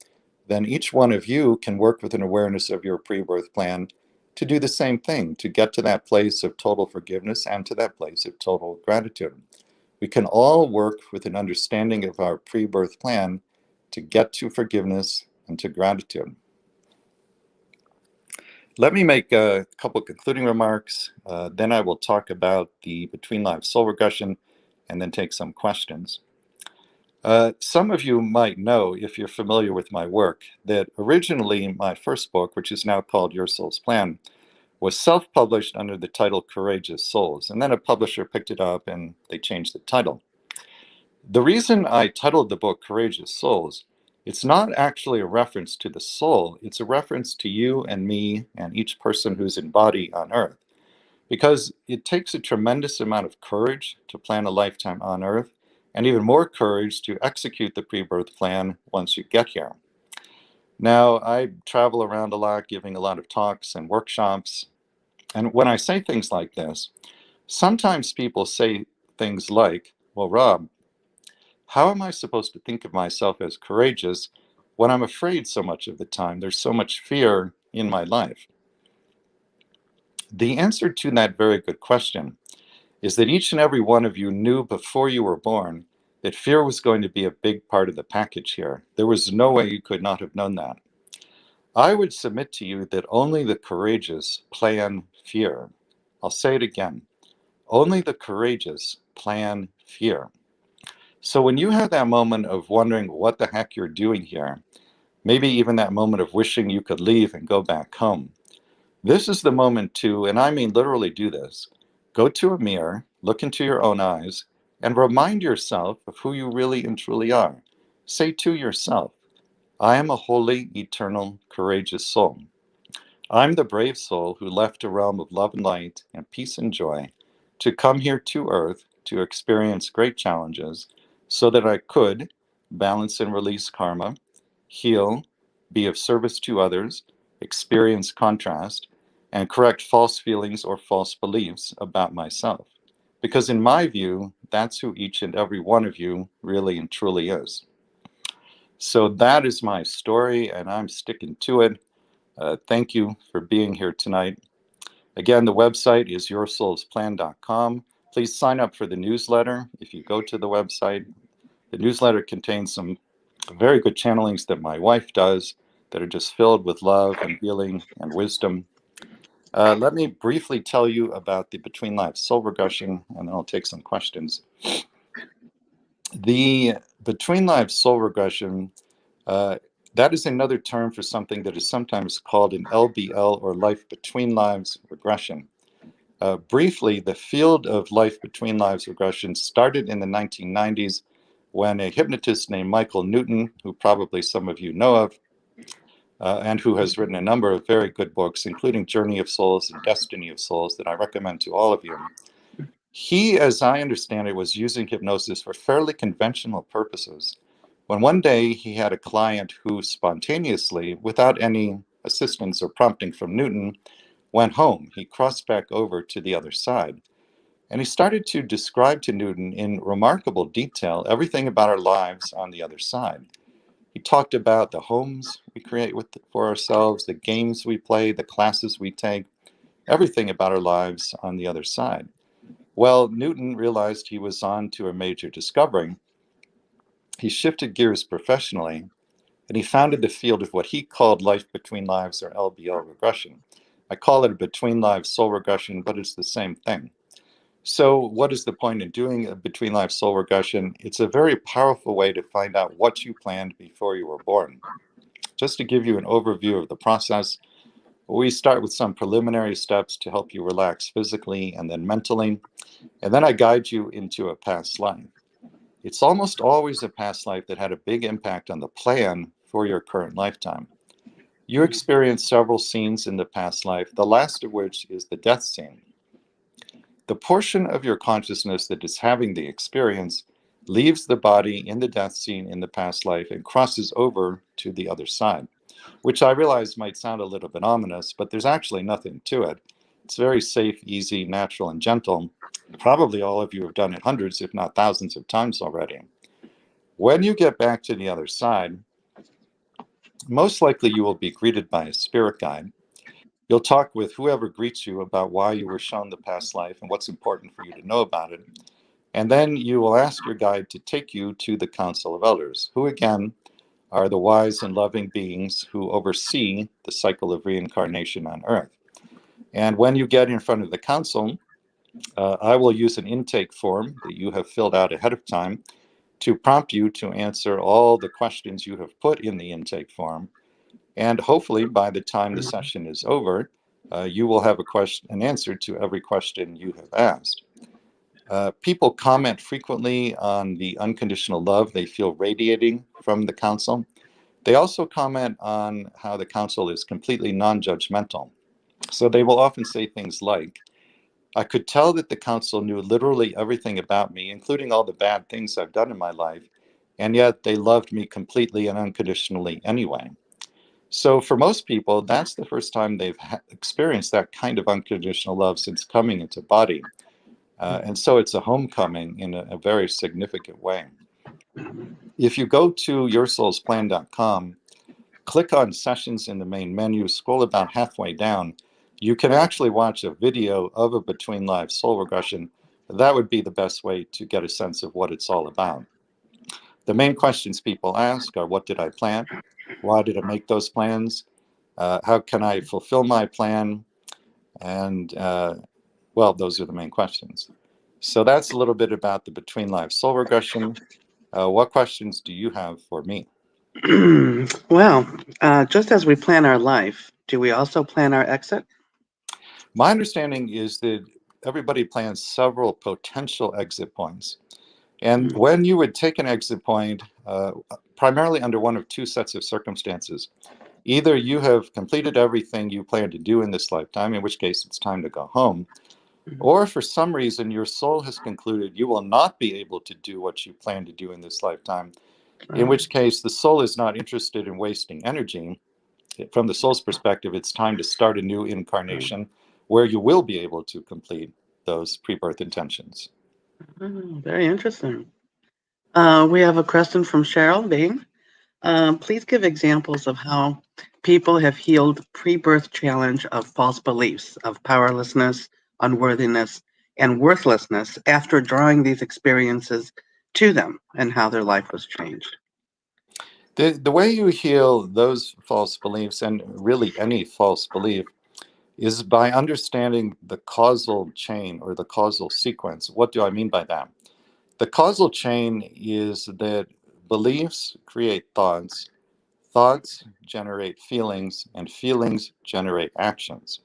then each one of you can work with an awareness of your pre-birth plan to do the same thing, to get to that place of total forgiveness and to that place of total gratitude. We can all work with an understanding of our pre-birth plan to get to forgiveness and to gratitude. Let me make a couple concluding remarks. Then I will talk about the Between Lives soul regression and then take some questions. Some of you might know, if you're familiar with my work, that originally my first book, which is now called Your Soul's Plan, was self-published under the title Courageous Souls. And then a publisher picked it up and they changed the title. The reason I titled the book Courageous Souls, it's not actually a reference to the soul, it's a reference to you and me and each person who's in body on earth. Because it takes a tremendous amount of courage to plan a lifetime on earth, and even more courage to execute the pre-birth plan once you get here. Now, I travel around a lot, giving a lot of talks and workshops. And when I say things like this, sometimes people say things like, well, Rob, how am I supposed to think of myself as courageous when I'm afraid so much of the time? There's so much fear in my life. The answer to that very good question is that each and every one of you knew before you were born that fear was going to be a big part of the package here. There was no way you could not have known that. I would submit to you that only the courageous plan fear. I'll say it again. Only the courageous plan fear. So when you have that moment of wondering what the heck you're doing here, maybe even that moment of wishing you could leave and go back home, this is the moment to, and I mean literally do this, go to a mirror, look into your own eyes, and remind yourself of who you really and truly are. Say to yourself, I am a holy, eternal, courageous soul. I'm the brave soul who left a realm of love and light and peace and joy to come here to earth to experience great challenges so that I could balance and release karma, heal, be of service to others, experience contrast, and correct false feelings or false beliefs about myself. Because in my view, that's who each and every one of you really and truly is. So that is my story, and I'm sticking to it. Thank you for being here tonight. Again, the website is yoursoulsplan.com. Please sign up for the newsletter if you go to the website. The newsletter contains some very good channelings that my wife does that are just filled with love and healing and wisdom. Let me briefly tell you about the Between Lives soul regression, and then I'll take some questions. The Between Lives soul regression, that is another term for something that is sometimes called an LBL, or life between lives regression. Briefly, the field of life between lives regression started in the 1990s when a hypnotist named Michael Newton, who probably some of you know of, and who has written a number of very good books, including Journey of Souls and Destiny of Souls, that I recommend to all of you. He, as I understand it, was using hypnosis for fairly conventional purposes, when one day he had a client who spontaneously, without any assistance or prompting from Newton, went home. He crossed back over to the other side. And he started to describe to Newton in remarkable detail everything about our lives on the other side. He talked about the homes we create for ourselves, the games we play, the classes we take, everything about our lives on the other side. Well, Newton realized he was on to a major discovery. He shifted gears professionally, and he founded the field of what he called life between lives, or LBL regression. I call it a between lives soul regression, but it's the same thing. So what is the point in doing a between lives soul regression? It's a very powerful way to find out what you planned before you were born. Just to give you an overview of the process, we start with some preliminary steps to help you relax physically and then mentally, and then I guide you into a past life. It's almost always a past life that had a big impact on the plan for your current lifetime. You experience several scenes in the past life, the last of which is the death scene. The portion of your consciousness that is having the experience leaves the body in the death scene in the past life and crosses over to the other side, which I realize might sound a little bit ominous, but there's actually nothing to it. It's very safe, easy, natural, and gentle. Probably all of you have done it hundreds, if not thousands of times already. When you get back to the other side, most likely you will be greeted by a spirit guide. You'll talk with whoever greets you about why you were shown the past life and what's important for you to know about it. And then you will ask your guide to take you to the Council of Elders, who again are the wise and loving beings who oversee the cycle of reincarnation on Earth. And when you get in front of the council, I will use an intake form that you have filled out ahead of time to prompt you to answer all the questions you have put in the intake form. And hopefully by the time the session is over, you will have an answer to every question you have asked. People comment frequently on the unconditional love they feel radiating from the council. They also comment on how the council is completely non-judgmental. So they will often say things like, I could tell that the council knew literally everything about me, including all the bad things I've done in my life, and yet they loved me completely and unconditionally anyway. So for most people, that's the first time they've experienced that kind of unconditional love since coming into body. And so it's a homecoming in a very significant way. If you go to yoursoulsplan.com, click on sessions in the main menu, scroll about halfway down, you can actually watch a video of a between lives soul regression. That would be the best way to get a sense of what it's all about. The main questions people ask are, what did I plan? Why did I make those plans? How can I fulfill my plan? And well, those are the main questions. So that's a little bit about the between lives soul regression. What questions do you have for me? Well, just as we plan our life, do we also plan our exit? My understanding is that everybody plans several potential exit points. And when you would take an exit point, primarily under one of two sets of circumstances, either you have completed everything you plan to do in this lifetime, in which case it's time to go home, or for some reason your soul has concluded you will not be able to do what you plan to do in this lifetime, in which case the soul is not interested in wasting energy. From the soul's perspective, it's time to start a new incarnation where you will be able to complete those pre-birth intentions. Very interesting. We have a question from Cheryl Bing. Please give examples of how people have healed pre-birth challenge of false beliefs of powerlessness, unworthiness, and worthlessness after drawing these experiences to them and how their life was changed. The way you heal those false beliefs, and really any false belief, is by understanding the causal chain or the causal sequence. What do I mean by that? The causal chain is that beliefs create thoughts, thoughts generate feelings, and feelings generate actions.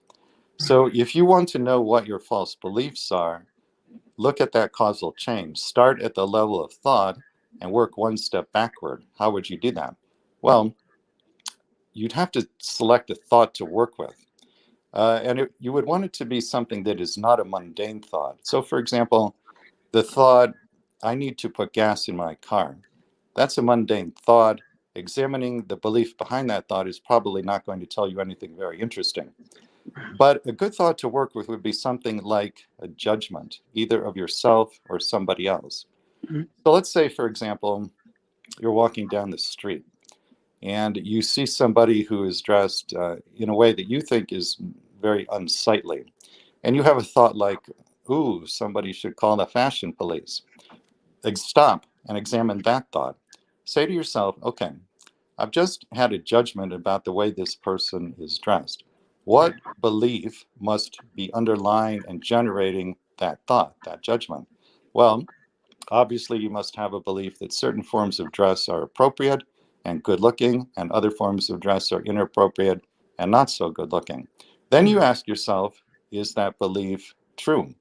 So if you want to know what your false beliefs are, look at that causal chain. Start at the level of thought and work one step backward. How would you do that? Well, you'd have to select a thought to work with. You would want it to be something that is not a mundane thought. So, for example, the thought, I need to put gas in my car. That's a mundane thought. Examining the belief behind that thought is probably not going to tell you anything very interesting. But a good thought to work with would be something like a judgment, either of yourself or somebody else. Mhm. So let's say, for example, you're walking down the street and you see somebody who is dressed in a way that you think is very unsightly. And you have a thought like, ooh, somebody should call the fashion police. Stop and examine that thought. Say to yourself, okay, I've just had a judgment about the way this person is dressed. What belief must be underlying and generating that thought, that judgment? Well, obviously, you must have a belief that certain forms of dress are appropriate and good looking, and other forms of dress are inappropriate and not so good looking. Then you ask yourself, is that belief true?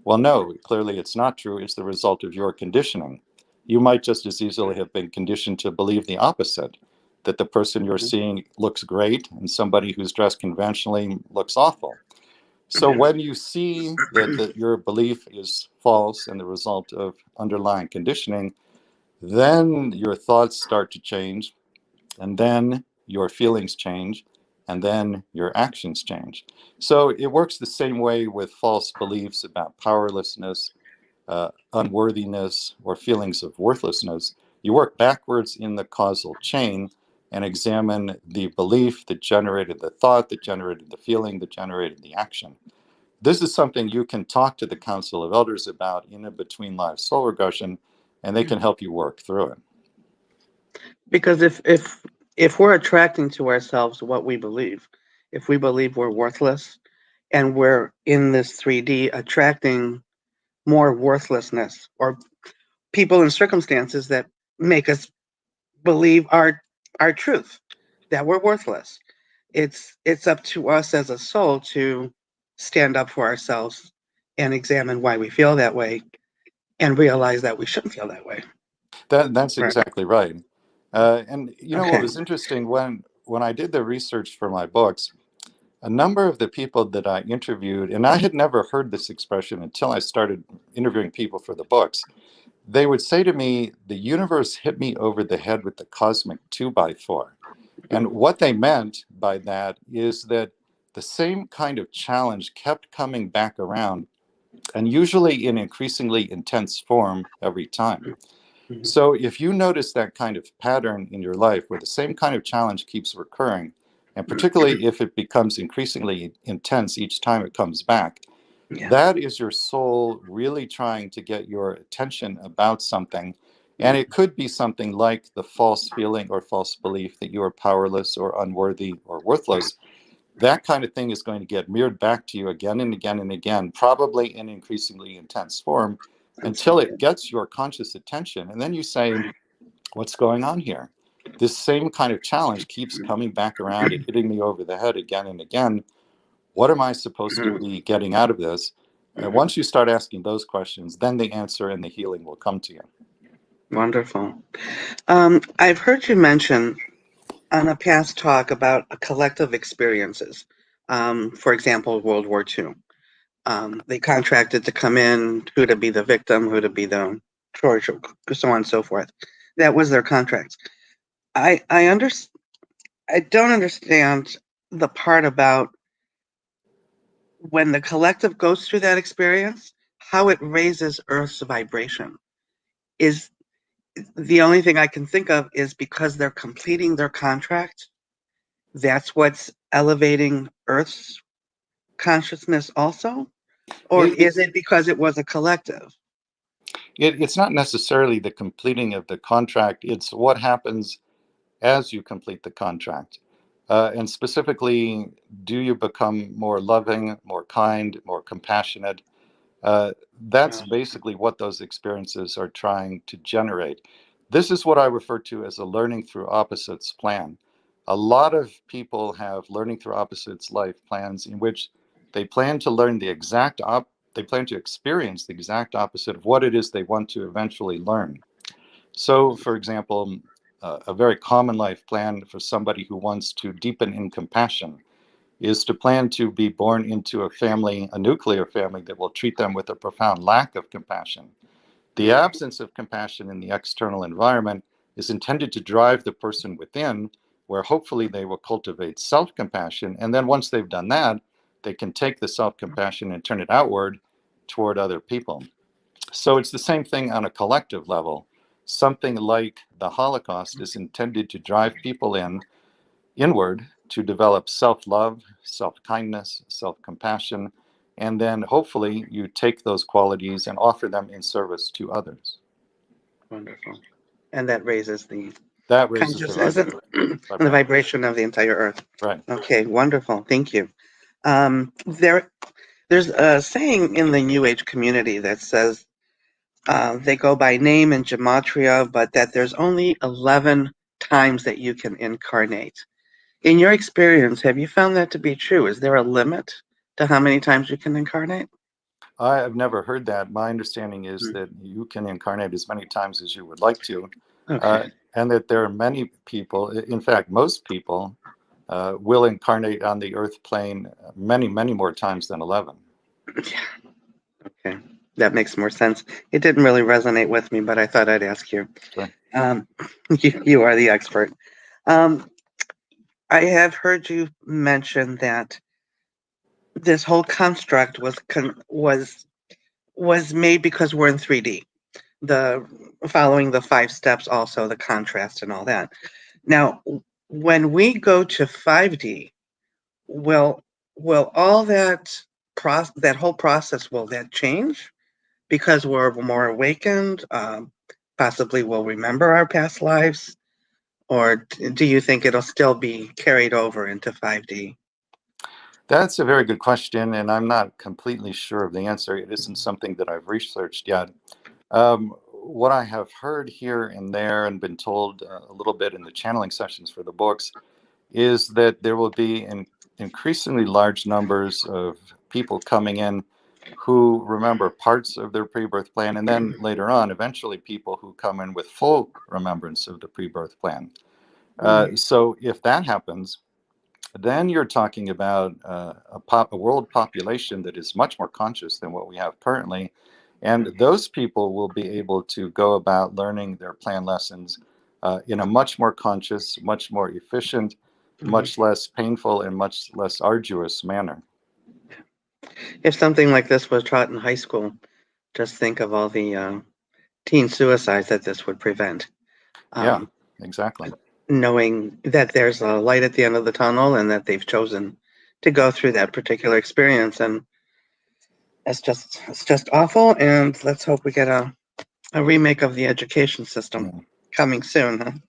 Well, no, clearly it's not true. It's the result of your conditioning. You might just as easily have been conditioned to believe the opposite, that the person you're seeing looks great and somebody who's dressed conventionally looks awful. So when you see that your belief is false and the result of underlying conditioning, then your thoughts start to change, and then your feelings change, and then your actions change. So it works the same way with false beliefs about powerlessness, unworthiness, or feelings of worthlessness. You work backwards in the causal chain and examine the belief that generated the thought, that generated the feeling, that generated the action. This is something you can talk to the Council of Elders about in a between lives soul regression, and they can help you work through it. Because if we're attracting to ourselves what we believe, if we believe we're worthless and we're in this 3D attracting more worthlessness or people and circumstances that make us believe our truth, that we're worthless, it's up to us as a soul to stand up for ourselves and examine why we feel that way and realize that we shouldn't feel that way. That's Right. exactly right. And you know what Okay. was interesting when I did the research for my books, a number of the people that I interviewed, and I had never heard this expression until I started interviewing people for the books, they would say to me, the universe hit me over the head with the cosmic 2x4. And what they meant by that is that the same kind of challenge kept coming back around, and usually in increasingly intense form every time. Mhm. So if you notice that kind of pattern in your life where the same kind of challenge keeps recurring, and particularly if it becomes increasingly intense each time it comes back, Yeah. that is your soul really trying to get your attention about something. And it could be something like the false feeling or false belief that you are powerless or unworthy or worthless. That kind of thing is going to get mirrored back to you again and again and again, probably in increasingly intense form, until it gets your conscious attention. And then you say, what's going on here? This same kind of challenge keeps coming back around and hitting me over the head again and again. What am I supposed to be getting out of this? And once you start asking those questions, then the answer and the healing will come to you. Wonderful. I've heard you mention on a past talk about a collective experiences. For example, World War II. They contracted to come in, who to be the victim, who to be the charge, so on and so forth. That was their contract. I don't understand the part about when the collective goes through that experience, how it raises Earth's vibration. Is the only thing I can think of is because they're completing their contract. That's what's elevating Earth's consciousness also? Or is it because it was a collective? It's not necessarily the completing of the contract. It's what happens as you complete the contract. And specifically, do you become more loving, more kind, more compassionate? That's basically what those experiences are trying to generate. This is what I refer to as a learning through opposites plan. A lot of people have learning through opposites life plans in which they plan to learn they plan to experience the exact opposite of what it is they want to eventually learn. So, for example, a very common life plan for somebody who wants to deepen in compassion is to plan to be born into a family, a nuclear family that will treat them with a profound lack of compassion. The absence of compassion in the external environment is intended to drive the person within, where hopefully they will cultivate self-compassion. And then once they've done that, they can take the self-compassion and turn it outward toward other people. So it's the same thing on a collective level. Something like the Holocaust is intended to drive people inward to develop self-love, self-kindness, self-compassion, and then hopefully you take those qualities and offer them in service to others. Wonderful. And that raises the That raises the consciousness and the vibration. vibration of the entire Earth. Right. Okay, wonderful. Thank you. There's a saying in the New Age community that says they go by name and gematria, but that there's only 11 times that you can incarnate. In your experience, have you found that to be true? Is there a limit to how many times you can incarnate? I have never heard that. My understanding is that you can incarnate as many times as you would like to, Okay. and that there are many people, in fact, most people, will incarnate on the earth plane many, many more times than 11. Yeah. Okay. That makes more sense. It didn't really resonate with me, but I thought I'd ask you. Sure. You are the expert. Um, I have heard you mention that this whole construct was made because we're in 3D. The following the 5 steps, also the contrast and all that. Now, when we go to 5D, will all that that whole process, will that change because we're more awakened? Possibly we'll remember our past lives, or do you think it'll still be carried over into 5D? That's a very good question, and I'm not completely sure of the answer. It isn't something that I've researched yet. What I have heard here and there and been told a little bit in the channeling sessions for the books is that there will be increasingly large numbers of people coming in who remember parts of their pre-birth plan, and then later on, eventually people who come in with full remembrance of the pre-birth plan. So if that happens, then you're talking about a world population that is much more conscious than what we have currently. And those people will be able to go about learning their plan lessons in a much more conscious, much more efficient, much less painful, and much less arduous manner. If something like this was taught in high school, just think of all the teen suicides that this would prevent. Yeah, exactly. Knowing that there's a light at the end of the tunnel and that they've chosen to go through that particular experience. And it's just awful. And let's hope we get a remake of the education system coming soon.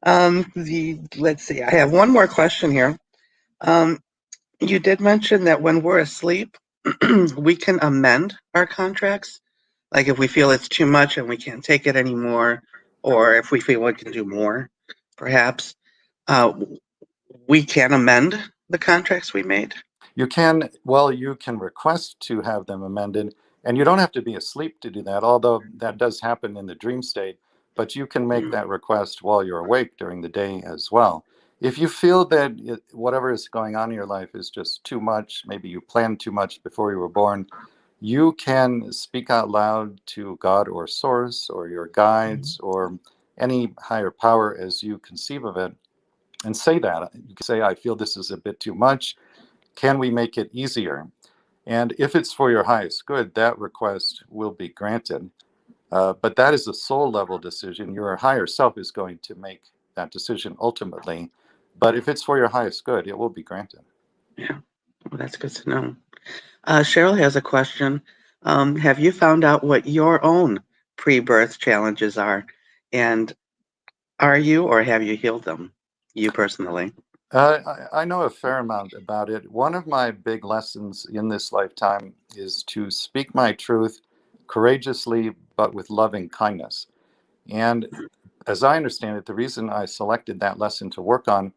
Huh? Let's see, I have one more question here. You did mention that when we're asleep, we can amend our contracts. Like if we feel it's too much and we can't take it anymore, or if we feel we can do more, perhaps, we can amend the contracts we made. You can request to have them amended, and you don't have to be asleep to do that, although that does happen in the dream state, but you can make that request while you're awake during the day as well. If you feel that whatever is going on in your life is just too much, maybe you planned too much before you were born, you can speak out loud to God or Source or your guides or any higher power as you conceive of it and say that. You can say, I feel this is a bit too much. Can we make it easier? And if it's for your highest good, that request will be granted. But that is a soul level decision. Your higher self is going to make that decision ultimately. But if it's for your highest good, it will be granted. Yeah, well, that's good to know. Cheryl has a question. Have you found out what your own pre-birth challenges are? And are you or have you healed them, you personally? I know a fair amount about it. One of my big lessons in this lifetime is to speak my truth courageously, but with loving kindness. And as I understand it, the reason I selected that lesson to work on,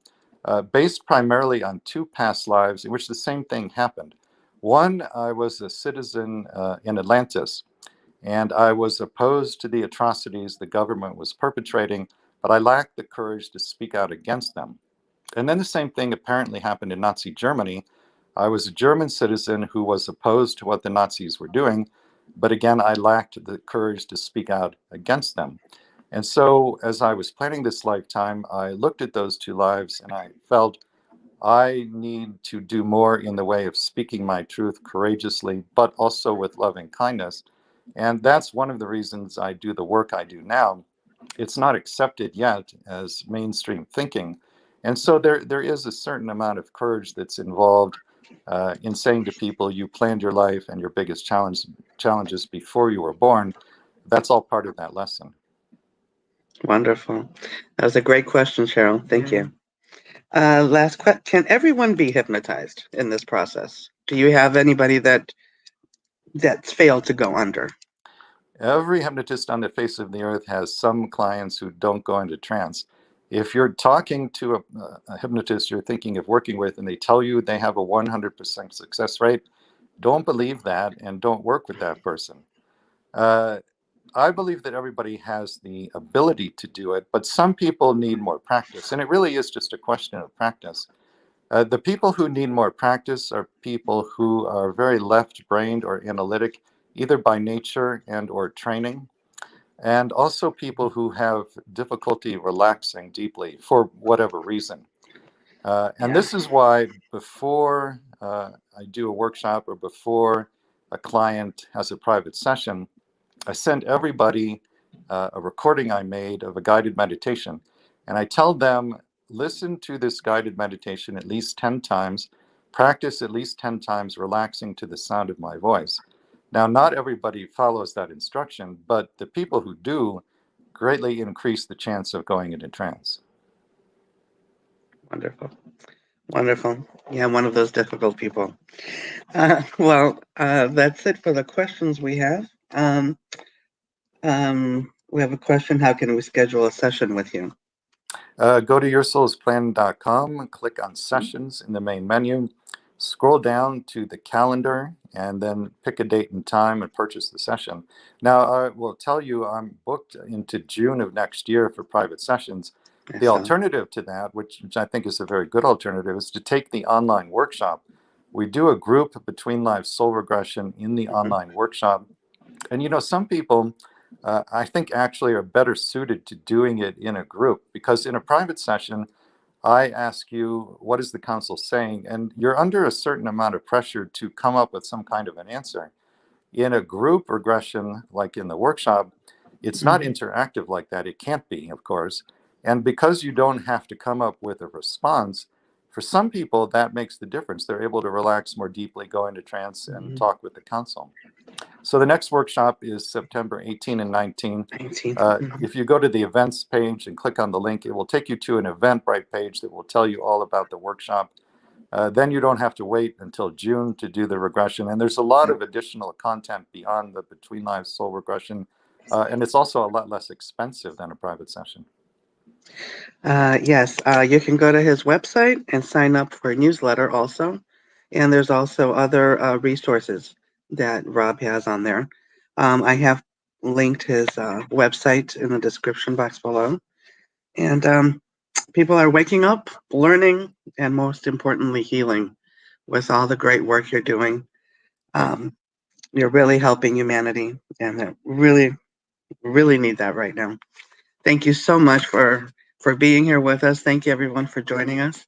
based primarily on two past lives in which the same thing happened. One, I was a citizen in Atlantis, and I was opposed to the atrocities the government was perpetrating, but I lacked the courage to speak out against them. And then the same thing apparently happened in Nazi Germany. I was a German citizen who was opposed to what the Nazis were doing, but again, I lacked the courage to speak out against them. And so, as I was planning this lifetime, I looked at those two lives and I felt I need to do more in the way of speaking my truth courageously, but also with loving kindness. And that's one of the reasons I do the work I do now. It's not accepted yet as mainstream thinking. And so there is a certain amount of courage that's involved in saying to people, you planned your life and your biggest challenges before you were born. That's all part of that lesson. Wonderful. That was a great question, Cheryl. Thank you. Last question. Can everyone be hypnotized in this process? Do you have anybody that's failed to go under? Every hypnotist on the face of the earth has some clients who don't go into trance. If you're talking to a hypnotist you're thinking of working with and they tell you they have a 100% success rate, don't believe that and don't work with that person. I believe that everybody has the ability to do it, but some people need more practice. And it really is just a question of practice. The people who need more practice are people who are very left-brained or analytic, either by nature and or training, and also people who have difficulty relaxing deeply for whatever reason. And this is why before I do a workshop or before a client has a private session, I send everybody a recording I made of a guided meditation. And I tell them, listen to this guided meditation at least 10 times, practice at least 10 times, relaxing to the sound of my voice. Now, not everybody follows that instruction, but the people who do greatly increase the chance of going into trance. Wonderful. Wonderful. Yeah, one of those difficult people. That's it for the questions we have. We have a question. How can we schedule a session with you? Go to yoursoulsplan.com, click on sessions in the main menu, scroll down to the calendar, and then pick a date and time and purchase the session. Now, I will tell you I'm booked into June of next year for private sessions, The So, alternative to that, which I think is a very good alternative, is to take the online workshop. We do a group between live soul regression in the online workshop. And some people, I think, actually are better suited to doing it in a group, because in a private session, I ask you, what is the council saying? And you're under a certain amount of pressure to come up with some kind of an answer. In a group regression, like in the workshop, it's not interactive like that. It can't be, of course. And because you don't have to come up with a response, for some people, that makes the difference. They're able to relax more deeply, go into trance, and talk with the council. So the next workshop is September 18 and 19. 19th. If you go to the events page and click on the link, it will take you to an Eventbrite page that will tell you all about the workshop. Then you don't have to wait until June to do the regression. And there's a lot of additional content beyond the Between Lives Soul regression. And it's also a lot less expensive than a private session. Yes, you can go to his website and sign up for a newsletter also. And there's also other resources that Rob has on there. I have linked his website in the description box below. And people are waking up, learning, and most importantly, healing with all the great work you're doing. You're really helping humanity, and I really, really need that right now. Thank you so much for being here with us. Thank you, everyone, for joining us.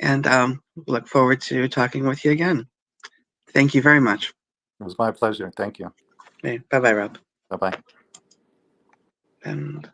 And look forward to talking with you again. Thank you very much. It was my pleasure. Thank you. Okay, bye-bye, Rob. Bye-bye. And